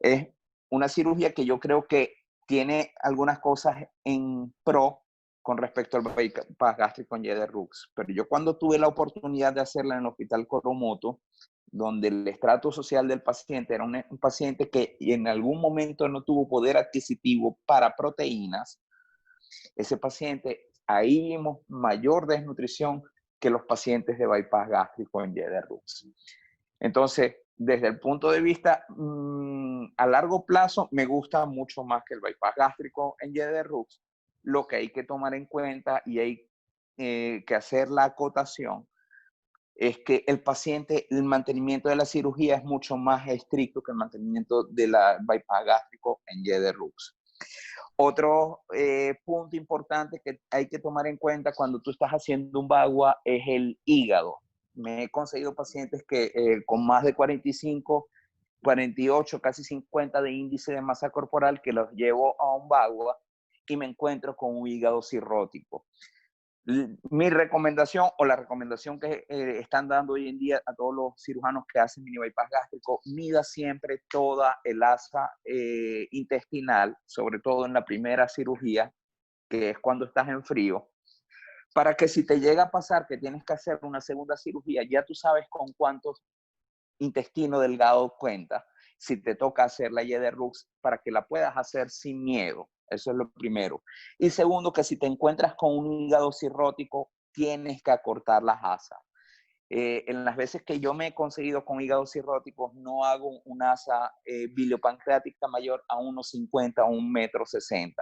Es una cirugía que yo creo que tiene algunas cosas en pro con respecto al bypass gástrico en Jeder-Rux. Pero yo cuando tuve la oportunidad de hacerla en el Hospital Coromoto, donde el estrato social del paciente era un paciente que en algún momento no tuvo poder adquisitivo para proteínas, ese paciente, ahí vimos mayor desnutrición que los pacientes de bypass gástrico en Jeder-Rux. Entonces, desde el punto de vista a largo plazo, me gusta mucho más que el bypass gástrico en Jeder-Rux. Lo que hay que tomar en cuenta y hay que hacer la acotación es que el paciente, el mantenimiento de la cirugía es mucho más estricto que el mantenimiento de la bypass gástrico en Jeder-Rux. Otro punto importante que hay que tomar en cuenta cuando tú estás haciendo un bagua es el hígado. Me he conseguido pacientes que con más de 45, 48, casi 50 de índice de masa corporal que los llevo a un bagua y me encuentro con un hígado cirrótico. Mi recomendación o la recomendación que están dando hoy en día a todos los cirujanos que hacen mini bypass gástrico, mida siempre toda el asa intestinal, sobre todo en la primera cirugía, que es cuando estás en frío, para que si te llega a pasar que tienes que hacer una segunda cirugía, ya tú sabes con cuántos intestino delgado cuenta, si te toca hacer la Jeder-Rux, para que la puedas hacer sin miedo. Eso es lo primero. Y segundo, que si te encuentras con un hígado cirrótico, tienes que acortar las asas. En las veces que yo me he conseguido con hígados cirróticos, no hago una asa biliopancreática mayor a 1,50 o 1,60 m,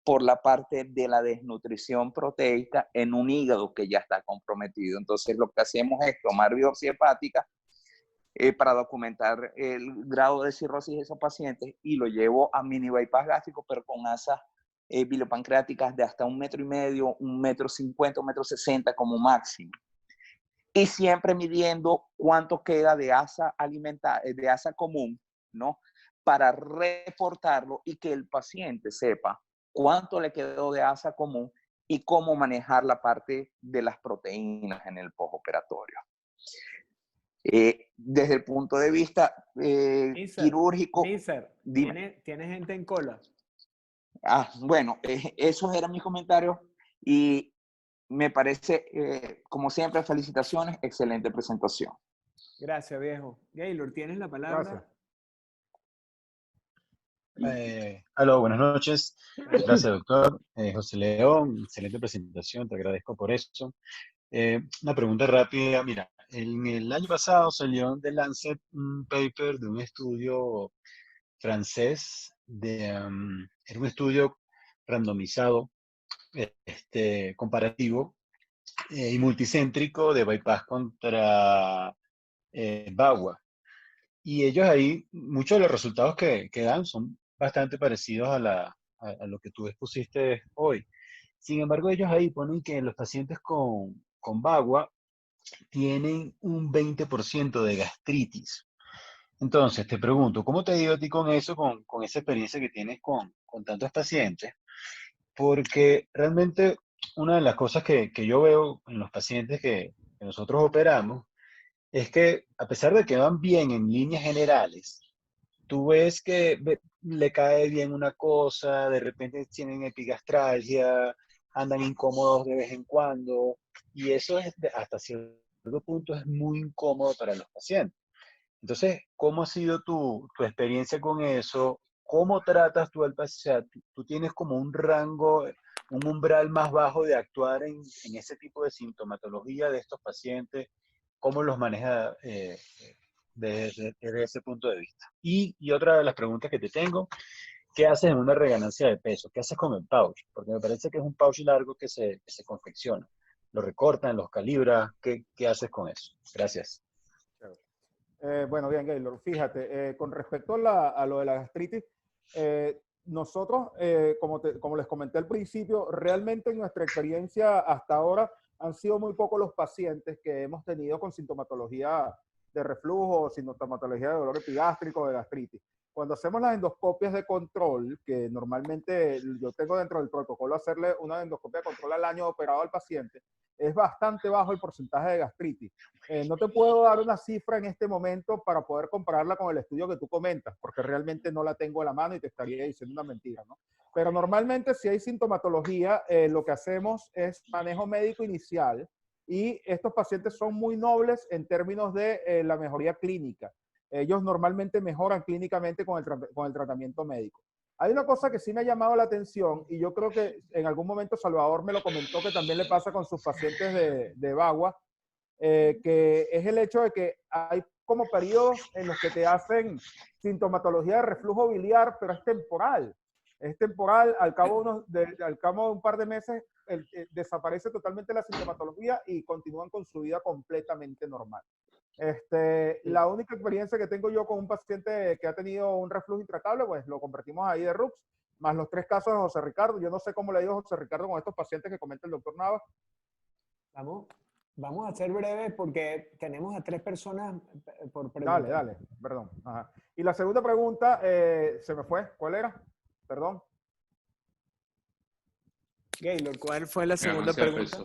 por la parte de la desnutrición proteica en un hígado que ya está comprometido. Entonces, lo que hacemos es tomar biopsia hepática para documentar el grado de cirrosis de esos pacientes y lo llevo a mini bypass gástrico, pero con asas biliopancreáticas de hasta 1,5 m, 1,50 m, 1,60 m como máximo. Y siempre midiendo cuánto queda de asa de asa común, ¿no? Para reportarlo y que el paciente sepa cuánto le quedó de asa común y cómo manejar la parte de las proteínas en el postoperatorio. Desde el punto de vista quirúrgico... ¿Tiene gente en cola? Bueno, esos eran mis comentarios y me parece, como siempre, felicitaciones, excelente presentación. Gracias, viejo. Gaylor, ¿tienes la palabra? Gracias. Aló, buenas noches. Gracias, doctor. José León, excelente presentación, te agradezco por eso. Una pregunta rápida. Mira, en el año pasado salió de Lancet un paper de un estudio francés, era un estudio randomizado, comparativo y multicéntrico de bypass contra bagua. Y ellos ahí, muchos de los resultados que dan son bastante parecidos a lo que tú expusiste hoy. Sin embargo, ellos ahí ponen que los pacientes con bagua tienen un 20% de gastritis. Entonces, te pregunto, ¿cómo te ha ido a ti con eso, con esa experiencia que tienes con tantos pacientes? Porque realmente una de las cosas que yo veo en los pacientes que nosotros operamos es que a pesar de que van bien en líneas generales, tú ves que le cae bien una cosa, de repente tienen epigastralgia, andan incómodos de vez en cuando, y eso es hasta cierto punto es muy incómodo para los pacientes. Entonces, ¿cómo ha sido tu experiencia con eso? ¿Cómo tratas tú al paciente? O sea, tú tienes como un rango, un umbral más bajo de actuar en ese tipo de sintomatología de estos pacientes. ¿Cómo los manejas desde ese punto de vista? Y otra de las preguntas que te tengo, ¿qué haces en una reganancia de peso? ¿Qué haces con el pouch? Porque me parece que es un pouch largo que se confecciona. ¿Lo recortan, los calibras? ¿Qué haces con eso? Gracias. Bueno, bien, Gaylor, fíjate, con respecto a lo de la gastritis, nosotros, como les comenté al principio, realmente en nuestra experiencia hasta ahora han sido muy pocos los pacientes que hemos tenido con sintomatología de reflujo, sintomatología de dolor epigástrico, de gastritis. Cuando hacemos las endoscopias de control, que normalmente yo tengo dentro del protocolo hacerle una endoscopia de control al año operado al paciente, es bastante bajo el porcentaje de gastritis. No te puedo dar una cifra en este momento para poder compararla con el estudio que tú comentas, porque realmente no la tengo a la mano y te estaría diciendo una mentira, ¿no? Pero normalmente si hay sintomatología, lo que hacemos es manejo médico inicial y estos pacientes son muy nobles en términos de la mejoría clínica. Ellos normalmente mejoran clínicamente con el tratamiento médico. Hay una cosa que sí me ha llamado la atención y yo creo que en algún momento Salvador me lo comentó que también le pasa con sus pacientes de Bagua, que es el hecho de que hay como periodos en los que te hacen sintomatología de reflujo biliar, pero es temporal. Es temporal, al cabo de un par de meses desaparece totalmente la sintomatología y continúan con su vida completamente normal. La única experiencia que tengo yo con un paciente que ha tenido un reflujo intratable, pues lo convertimos ahí de RUX, más los 3 casos de José Ricardo. Yo no sé cómo le digo José Ricardo con estos pacientes que comenta el doctor Navas. Vamos a ser breves porque tenemos a 3 personas por preguntar. Dale, perdón. Ajá. Y la segunda pregunta, se me fue. ¿Cuál era? Perdón. Gaylor, ¿cuál fue la segunda pregunta?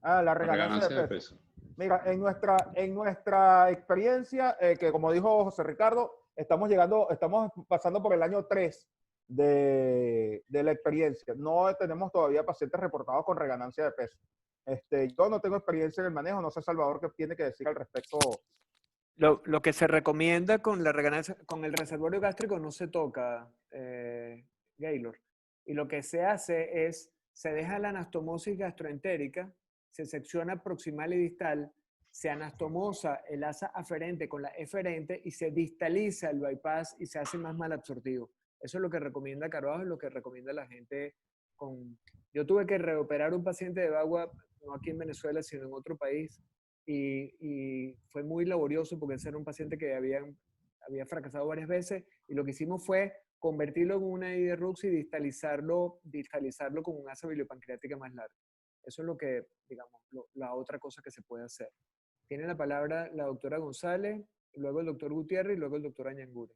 La reganancia de peso. Mira, en nuestra experiencia, que como dijo José Ricardo, estamos pasando por el año 3 de la experiencia. No tenemos todavía pacientes reportados con reganancia de peso. Yo no tengo experiencia en el manejo, no sé, Salvador, qué tiene que decir al respecto. Lo que se recomienda con la reganancia, con el reservorio gástrico no se toca, Gaylor. Y lo que se hace es, se deja la anastomosis gastroentérica, se secciona proximal y distal, se anastomosa el asa aferente con la eferente y se distaliza el bypass y se hace más malabsortivo. Eso es lo que recomienda Carvajal, lo que recomienda la gente con... Yo tuve que reoperar un paciente de Bagua, no aquí en Venezuela, sino en otro país, y fue muy laborioso porque ese era un paciente que había fracasado varias veces, y lo que hicimos fue convertirlo en una I de Rux y distalizarlo con un asa biliopancreática más larga. Eso es lo que, digamos, la otra cosa que se puede hacer. Tiene la palabra la doctora González, luego el doctor Gutiérrez y luego el doctor Añangure.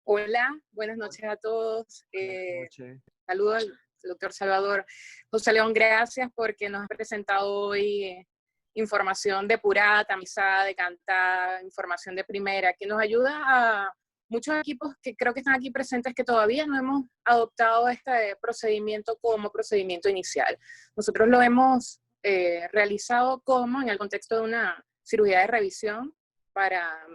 Hola, buenas noches a todos. Buenas noches. Saludos al doctor Salvador. José León, gracias porque nos ha presentado hoy información depurada, tamizada, decantada, información de primera, que nos ayuda a muchos equipos que creo que están aquí presentes que todavía no hemos adoptado este procedimiento como procedimiento inicial. Nosotros lo hemos realizado como en el contexto de una cirugía de revisión para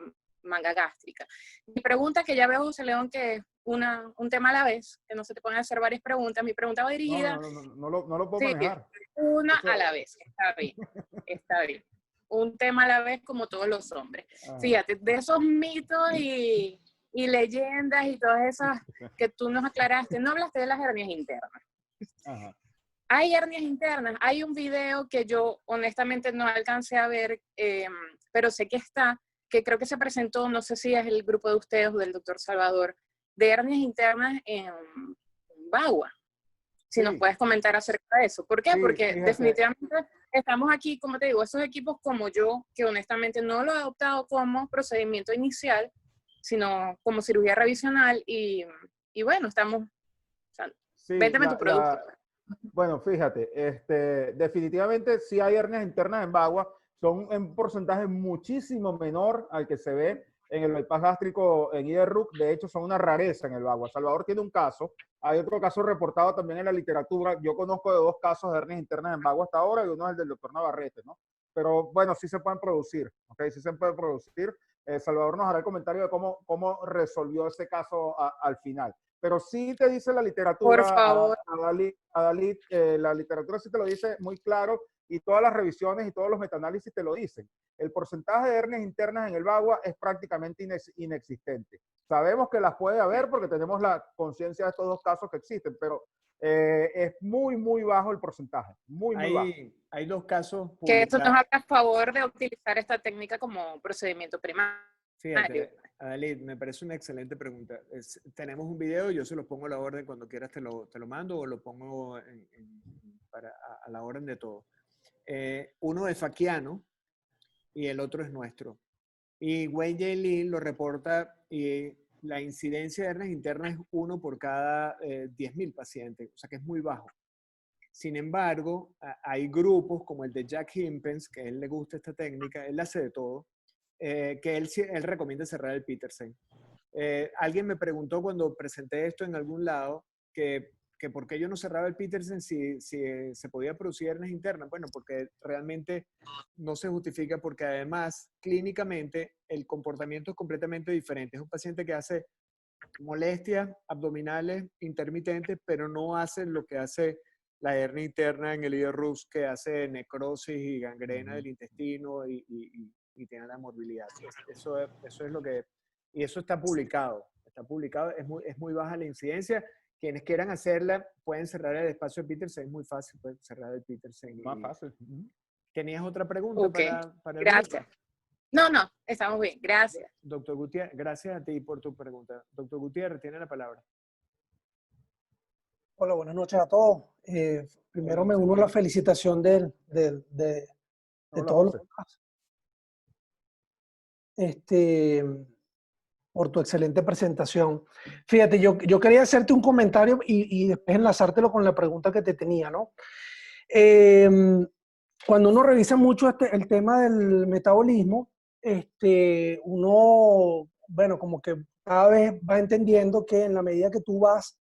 manga gástrica. Mi pregunta, que ya veo, José León, que es un tema a la vez, que no se te pueden hacer varias preguntas. Mi pregunta va dirigida... No lo puedo manejar. Una a la vez, está bien, está bien. Un tema a la vez como todos los hombres. Fíjate, de esos mitos y leyendas y todas esas que tú nos aclaraste, no hablaste de las hernias internas. Ajá. Hay hernias internas, hay un video que yo honestamente no alcancé a ver, pero sé que está, que creo que se presentó, no sé si es el grupo de ustedes o del doctor Salvador, de hernias internas en Bagua. Si nos puedes comentar acerca de eso. ¿Por qué? Sí, porque fíjate, definitivamente estamos aquí, como te digo, esos equipos como yo, que honestamente no lo he adoptado como procedimiento inicial, sino como cirugía revisional y bueno, estamos... O sea, sí, véndeme tu producto. Bueno, fíjate, definitivamente sí hay hernias internas en Bagua, son en porcentaje muchísimo menor al que se ve en el bypass gástrico en IDRUC. De hecho, son una rareza en el Bagua. Salvador tiene un caso, hay otro caso reportado también en la literatura. Yo conozco de 2 casos de hernias internas en Bagua hasta ahora y uno es el del doctor Navarrete, ¿no? Pero bueno, sí se pueden producir, ¿ok? Sí se pueden producir. Salvador nos hará el comentario de cómo resolvió ese caso al final. Pero sí te dice la literatura, por favor, Adalid, la literatura sí te lo dice muy claro y todas las revisiones y todos los metaanálisis te lo dicen. El porcentaje de hernias internas en el Bagua es prácticamente inexistente. Sabemos que las puede haber porque tenemos la conciencia de estos 2 casos que existen, pero es muy, muy bajo el porcentaje. Muy, muy bajo. Hay dos casos Que esto nos publicados. habla a favor de utilizar esta técnica como procedimiento primario. Fíjate, Adalid, me parece una excelente pregunta. Tenemos un video, yo se lo pongo a la orden cuando quieras, te lo mando o lo pongo a la orden de todo. Uno es Faquiano y el otro es nuestro. Y Wayne J. Lee lo reporta y la incidencia de hernias internas es 1 por cada 10.000 pacientes, o sea que es muy bajo. Sin embargo, hay grupos como el de Jack Himpens, que a él le gusta esta técnica, él hace de todo, que él recomienda cerrar el Petersen. Alguien me preguntó cuando presenté esto en algún lado que por qué yo no cerraba el Petersen si se podía producir hernias internas. Bueno, porque realmente no se justifica, porque además clínicamente el comportamiento es completamente diferente. Es un paciente que hace molestias abdominales intermitentes, pero no hace lo que hace la hernia interna en el IRUS, que hace necrosis y gangrena del intestino y tiene la morbilidad. Eso es lo que... Y eso está publicado. Es muy baja la incidencia. Quienes quieran hacerla pueden cerrar el espacio de Petersen. Es muy fácil, pueden cerrar el Petersen. Más fácil. ¿Tenías otra pregunta para el Gracias. doctor? No, estamos bien. Gracias. Doctor Gutiérrez, gracias a ti por tu pregunta. Doctor Gutiérrez, tiene la palabra. Hola, buenas noches a todos. Primero me uno a la felicitación de todos los demás. Por tu excelente presentación. Fíjate, yo quería hacerte un comentario y después enlazártelo con la pregunta que te tenía, ¿no? Cuando uno revisa mucho el tema del metabolismo, uno, bueno, como que cada vez va entendiendo que en la medida que tú vas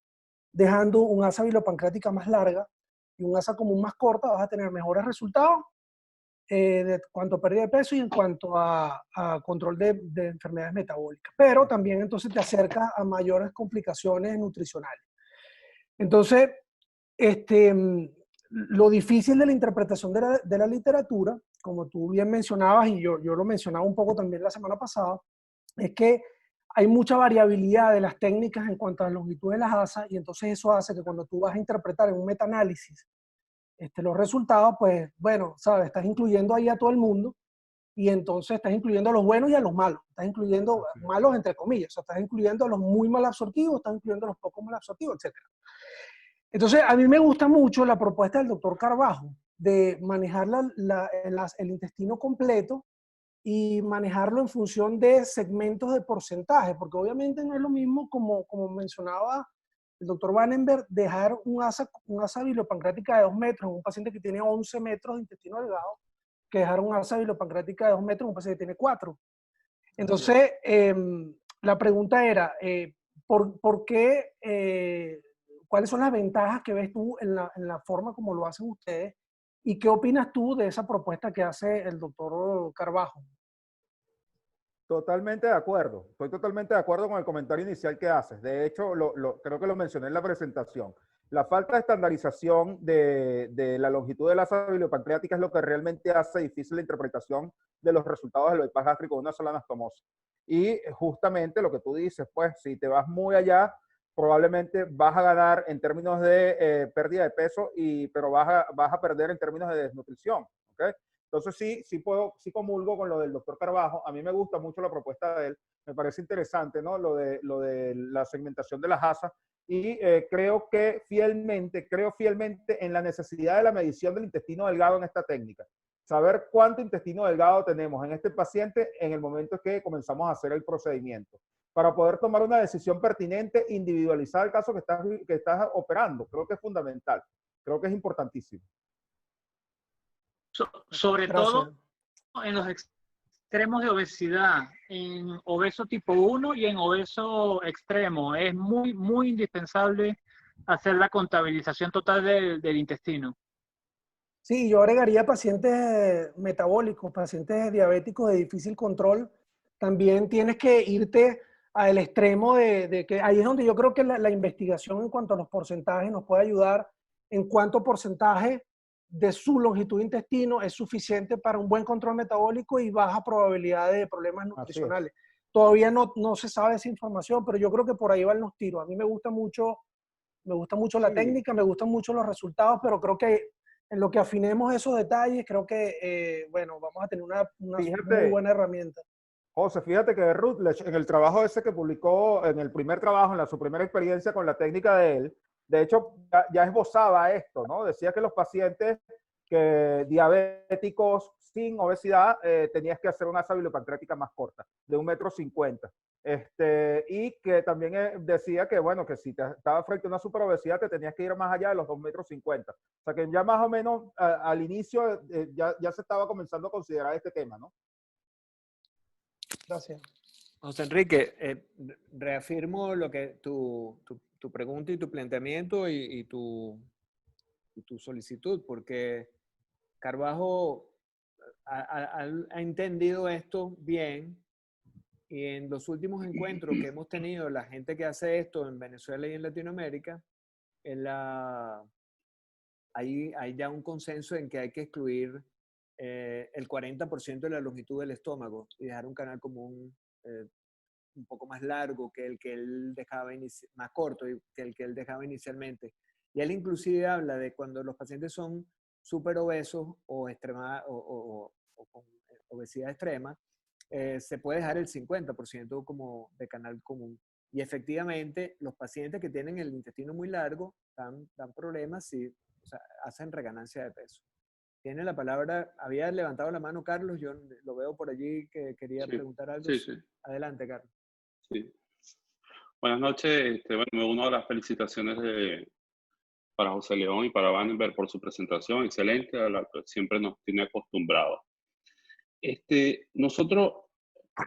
dejando un asa bilopancreática más larga y un asa común más corta, vas a tener mejores resultados de cuanto a pérdida de peso y en cuanto a control de enfermedades metabólicas. Pero también entonces te acerca a mayores complicaciones nutricionales. Entonces, lo difícil de la interpretación de la literatura, como tú bien mencionabas y yo lo mencionaba un poco también la semana pasada, es que hay mucha variabilidad de las técnicas en cuanto a la longitud de las asas y entonces eso hace que cuando tú vas a interpretar en un metaanálisis los resultados, pues bueno, sabes, estás incluyendo ahí a todo el mundo y entonces estás incluyendo a los buenos y a los malos. Estás incluyendo malos entre comillas, o sea, estás incluyendo a los muy mal absortivos, estás incluyendo a los poco mal absortivos, etc. Entonces, a mí me gusta mucho la propuesta del doctor Carbajo de manejar el intestino completo y manejarlo en función de segmentos de porcentaje, porque obviamente no es lo mismo como mencionaba el doctor Vandenberg, dejar un asa bilopancreática de 2 metros en un paciente que tiene 11 metros de intestino delgado, que dejar un asa bilopancreática de 2 metros en un paciente que tiene 4. Entonces, la pregunta era, ¿por qué, cuáles son las ventajas que ves tú en la forma como lo hacen ustedes? ¿Y qué opinas tú de esa propuesta que hace el doctor Carbajo? Totalmente de acuerdo. Estoy totalmente de acuerdo con el comentario inicial que haces. De hecho, creo que lo mencioné en la presentación. La falta de estandarización de la longitud de la asa bilopancreática es lo que realmente hace difícil la interpretación de los resultados del bypass gástrico de una sola anastomosis. Y justamente lo que tú dices, pues si te vas muy allá, probablemente vas a ganar en términos de pérdida de peso, pero vas a perder en términos de desnutrición. ¿Okay? Entonces sí comulgo con lo del doctor Carbajo. A mí me gusta mucho la propuesta de él. Me parece interesante, ¿no? Lo de la segmentación de las asas. Y creo fielmente en la necesidad de la medición del intestino delgado en esta técnica. Saber cuánto intestino delgado tenemos en este paciente en el momento que comenzamos a hacer el procedimiento, para poder tomar una decisión pertinente, individualizar el caso que estás operando. Creo que es fundamental. Creo que es importantísimo. Sobre todo en los extremos de obesidad, en obeso tipo 1 y en obeso extremo, es muy, muy indispensable hacer la contabilización total del intestino. Sí, yo agregaría pacientes metabólicos, pacientes diabéticos de difícil control. También tienes que irte al extremo de que ahí es donde yo creo que la investigación en cuanto a los porcentajes nos puede ayudar en cuánto porcentaje de su longitud de intestino es suficiente para un buen control metabólico y baja probabilidad de problemas nutricionales. Todavía no se sabe esa información, pero yo creo que por ahí van los tiros. A mí me gusta mucho Me gusta mucho la Sí. técnica, me gustan mucho los resultados, pero creo que en lo que afinemos esos detalles, creo que, bueno, vamos a tener una muy Fíjate, buena herramienta. José, fíjate que Rutledge, en el trabajo ese que publicó, en el primer trabajo, su primera experiencia con la técnica de él, de hecho, ya esbozaba esto, ¿no? Decía que los pacientes diabéticos sin obesidad tenías que hacer una asa bilipancreática más corta, de 1,50 m. Y que también decía que, bueno, que si te estaba frente a una superobesidad te tenías que ir más allá de los 2,50 m. O sea que ya más o menos al inicio ya se estaba comenzando a considerar este tema, ¿no? Gracias. José Enrique, reafirmo lo que tu pregunta y tu planteamiento y tu solicitud, porque Carvajo ha entendido esto bien y en los últimos encuentros que hemos tenido, la gente que hace esto en Venezuela y en Latinoamérica, hay ya un consenso en que hay que excluir el 40% de la longitud del estómago y dejar un canal común un poco más largo que el que él dejaba más corto que el que él dejaba inicialmente. Y él inclusive habla de cuando los pacientes son súper obesos o con obesidad extrema, se puede dejar el 50% como de canal común. Y efectivamente, los pacientes que tienen el intestino muy largo dan problemas si hacen reganancia de peso. Tiene la palabra, había levantado la mano Carlos, yo lo veo por allí que quería preguntar algo. Sí, sí. Adelante, Carlos. Sí. Buenas noches. Bueno, me uno a las felicitaciones para José León y para Vandenberg por su presentación excelente, a la que siempre nos tiene acostumbrados. Nosotros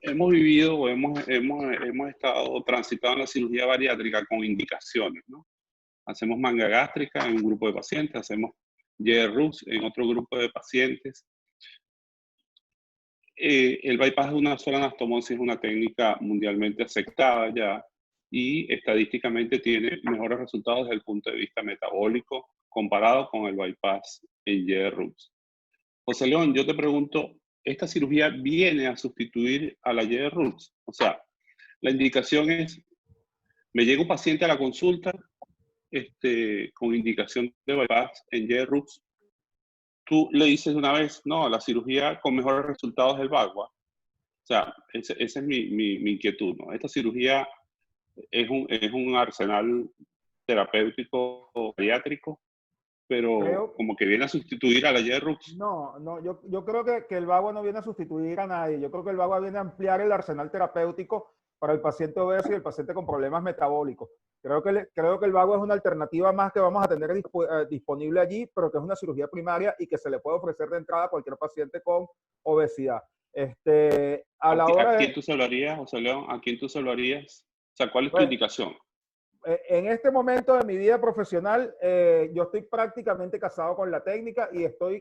hemos vivido o hemos estado transitando en la cirugía bariátrica con indicaciones, ¿no? Hacemos manga gástrica en un grupo de pacientes, hacemos JRUX en otro grupo de pacientes. El bypass de una sola anastomosis es una técnica mundialmente aceptada ya y estadísticamente tiene mejores resultados desde el punto de vista metabólico comparado con el bypass en JRUX. José León, yo te pregunto, ¿esta cirugía viene a sustituir a la JRUX? O sea, la indicación es, me llega un paciente a la consulta con indicación de bypass en JRUX, tú le dices una vez, no, la cirugía con mejores resultados del Bagua. O sea, esa es mi inquietud, ¿no? Esta cirugía es un arsenal terapéutico bariátrico, pero como que viene a sustituir a la JRUX. No, yo creo que el Bagua no viene a sustituir a nadie. Yo creo que el Bagua viene a ampliar el arsenal terapéutico para el paciente obeso y el paciente con problemas metabólicos. Creo que el Bagua es una alternativa más que vamos a tener disponible allí, pero que es una cirugía primaria y que se le puede ofrecer de entrada a cualquier paciente con obesidad. ¿A quién tú se lo harías, José León? ¿A quién tú se lo harías? O sea, ¿cuál es tu indicación? En este momento de mi vida profesional, yo estoy prácticamente casado con la técnica y estoy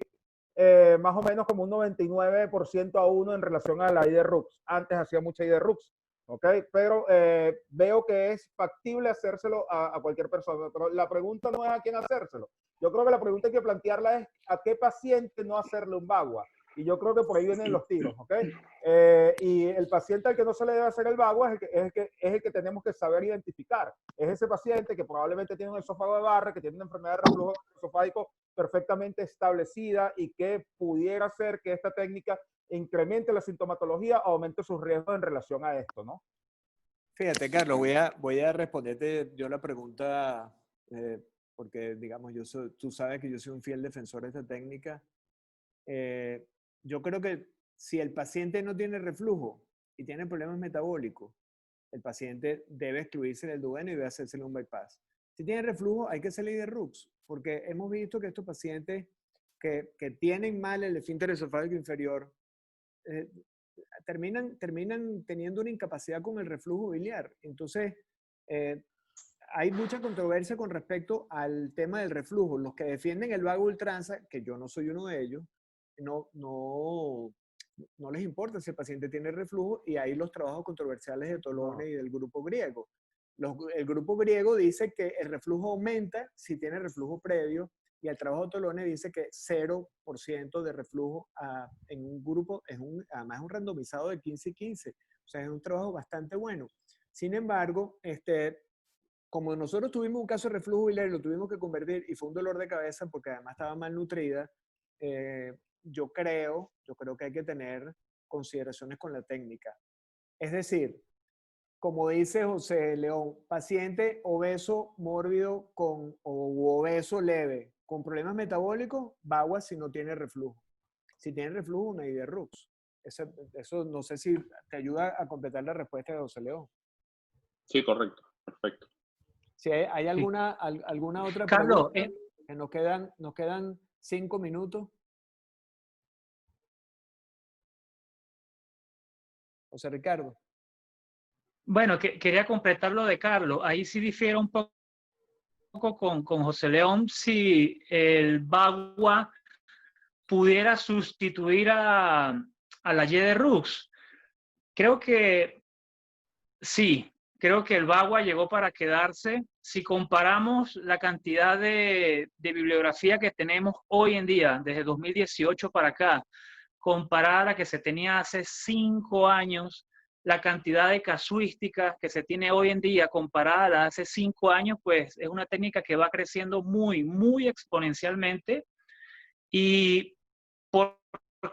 más o menos como un 99% a 1 en relación a la IDRUX. Antes hacía mucha IDRUX. ¿Okay? Pero veo que es factible hacérselo a cualquier persona. Pero la pregunta no es a quién hacérselo. Yo creo que la pregunta hay que plantearla es a qué paciente no hacerle un Bagua. Y yo creo que por ahí vienen los tiros. ¿Okay? Y el paciente al que no se le debe hacer el Bagua es el que tenemos que saber identificar. Es ese paciente que probablemente tiene un esófago de barra, que tiene una enfermedad de reflujo esofágico perfectamente establecida y que pudiera ser que esta técnica incremente la sintomatología o aumente sus riesgos en relación a esto, ¿no? Fíjate, Carlos, voy a responderte yo la pregunta, porque, digamos, tú sabes que yo soy un fiel defensor de esta técnica. Yo creo que si el paciente no tiene reflujo y tiene problemas metabólicos, el paciente debe excluirse del duodeno y debe hacerse un bypass. Si tiene reflujo, hay que hacerle IDRUX, porque hemos visto que estos pacientes que tienen mal el esfínter esofágico inferior, terminan teniendo una incapacidad con el reflujo biliar. Entonces, hay mucha controversia con respecto al tema del reflujo. Los que defienden el vago ultranza, que yo no soy uno de ellos, no les importa si el paciente tiene reflujo, y hay los trabajos controversiales de Tolone y del grupo griego. El grupo griego dice que el reflujo aumenta si tiene reflujo previo, y el trabajo de Tolone dice que 0% de reflujo en un grupo, además es un randomizado de 15 y 15. O sea, es un trabajo bastante bueno. Sin embargo, como nosotros tuvimos un caso de reflujo biliar y lo tuvimos que convertir y fue un dolor de cabeza porque además estaba malnutrida, yo creo que hay que tener consideraciones con la técnica. Es decir, como dice José León, paciente obeso mórbido o obeso leve con problemas metabólicos, Bagua si no tiene reflujo. Si tiene reflujo, una Iderrux. Eso no sé si te ayuda a completar la respuesta de José León. Sí, correcto. Perfecto. Si hay Sí. alguna otra Carlos, pregunta, que nos quedan 5 minutos. José Ricardo. bueno, quería completar lo de Carlos. Ahí sí difiero un poco con José León si el Bagua pudiera sustituir a la Rux. Creo que sí, creo que el Bagua llegó para quedarse. Si comparamos la cantidad de bibliografía que tenemos hoy en día, desde 2018 para acá, comparada a la que se tenía hace 5 años, la cantidad de casuísticas que se tiene hoy en día comparada a la de hace 5 años, pues es una técnica que va creciendo muy, muy exponencialmente. ¿Y por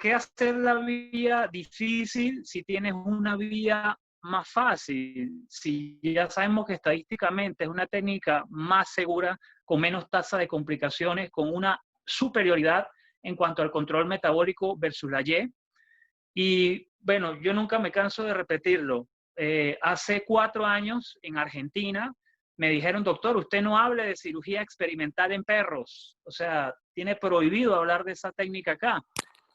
qué hacer la vía difícil si tienes una vía más fácil? Si ya sabemos que estadísticamente es una técnica más segura, con menos tasa de complicaciones, con una superioridad en cuanto al control metabólico versus la Y. Y bueno, yo nunca me canso de repetirlo. Hace 4 años en Argentina me dijeron, doctor, usted no hable de cirugía experimental en perros. O sea, tiene prohibido hablar de esa técnica acá.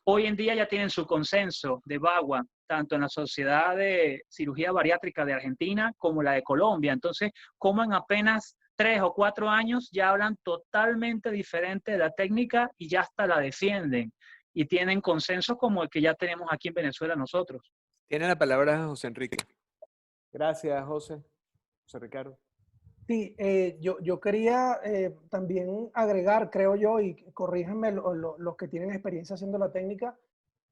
Hoy en día ya tienen su consenso de Bagua, tanto en la Sociedad de Cirugía Bariátrica de Argentina como la de Colombia. Entonces, como en apenas 3 o 4 años ya hablan totalmente diferente de la técnica y ya hasta la defienden. Y tienen consenso como el que ya tenemos aquí en Venezuela nosotros. Tiene la palabra José Enrique. Gracias, José. José Ricardo. Sí, yo quería también agregar, creo yo, y corríjanme los que tienen experiencia haciendo la técnica,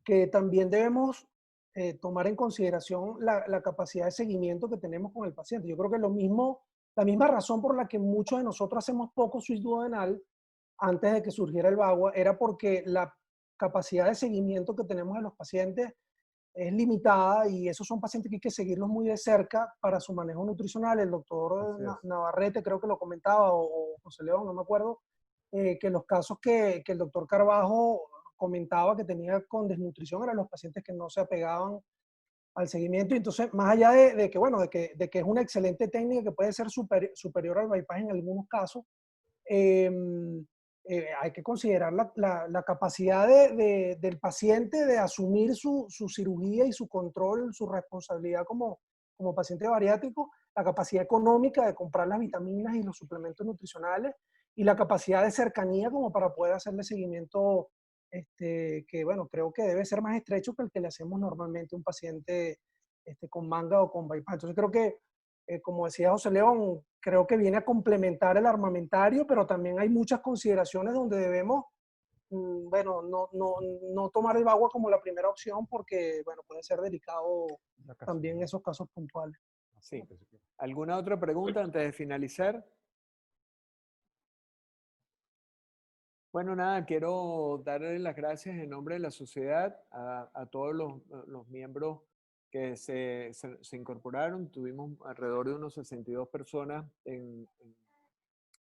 que también debemos tomar en consideración la capacidad de seguimiento que tenemos con el paciente. Yo creo que la misma razón por la que muchos de nosotros hacemos poco suizo duodenal antes de que surgiera el Bagua era porque la capacidad de seguimiento que tenemos de los pacientes es limitada y esos son pacientes que hay que seguirlos muy de cerca para su manejo nutricional. El doctor Navarrete creo que lo comentaba, o José León, no me acuerdo, que los casos que el doctor Carbajo comentaba que tenía con desnutrición eran los pacientes que no se apegaban al seguimiento. Y entonces, más allá de que, bueno, de que es una excelente técnica que puede ser superior al bypass en algunos casos, hay que considerar la capacidad del paciente de asumir su cirugía y su control, su responsabilidad como paciente bariátrico, la capacidad económica de comprar las vitaminas y los suplementos nutricionales y la capacidad de cercanía como para poder hacerle seguimiento, que bueno, creo que debe ser más estrecho que el que le hacemos normalmente a un paciente con manga o con bypass. Entonces creo que, como decía José León, creo que viene a complementar el armamentario, pero también hay muchas consideraciones donde debemos, bueno, no tomar el Bagua como la primera opción porque, bueno, puede ser delicado también esos casos puntuales. Sí. ¿Alguna otra pregunta antes de finalizar? Bueno, nada, quiero darle las gracias en nombre de la sociedad a todos los miembros que se incorporaron. Tuvimos alrededor de unos 62 personas en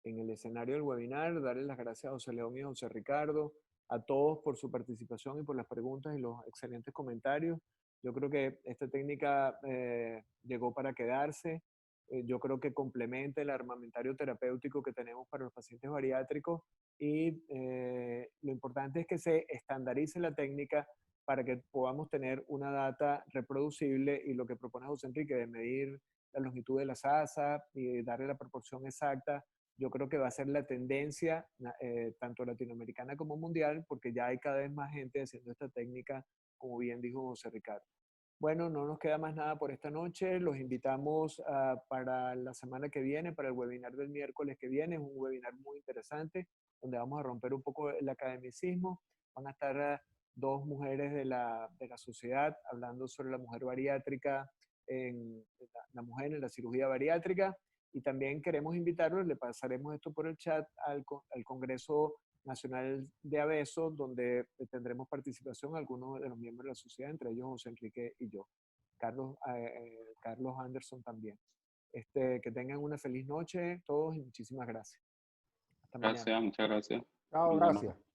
el escenario del webinar. Darle las gracias a José León y a José Ricardo, a todos por su participación y por las preguntas y los excelentes comentarios. Yo creo que esta técnica llegó para quedarse. Yo creo que complementa el armamentario terapéutico que tenemos para los pacientes bariátricos y lo importante es que se estandarice la técnica para que podamos tener una data reproducible y lo que propone José Enrique de medir la longitud de las asas y darle la proporción exacta, yo creo que va a ser la tendencia tanto latinoamericana como mundial, porque ya hay cada vez más gente haciendo esta técnica, como bien dijo José Ricardo. Bueno, no nos queda más nada por esta noche. Los invitamos para la semana que viene, para el webinar del miércoles que viene. Es un webinar muy interesante, donde vamos a romper un poco el academicismo. Van a estar 2 mujeres de la sociedad hablando sobre la mujer bariátrica, la mujer en la cirugía bariátrica. Y también queremos invitarlos, le pasaremos esto por el chat al Congreso Nacional de ABESO, donde tendremos participación algunos de los miembros de la sociedad, entre ellos José Enrique y yo. Carlos Anderson también. Que tengan una feliz noche todos y muchísimas gracias. Hasta mañana. Gracias, muchas gracias. Chao, Nos vemos. gracias.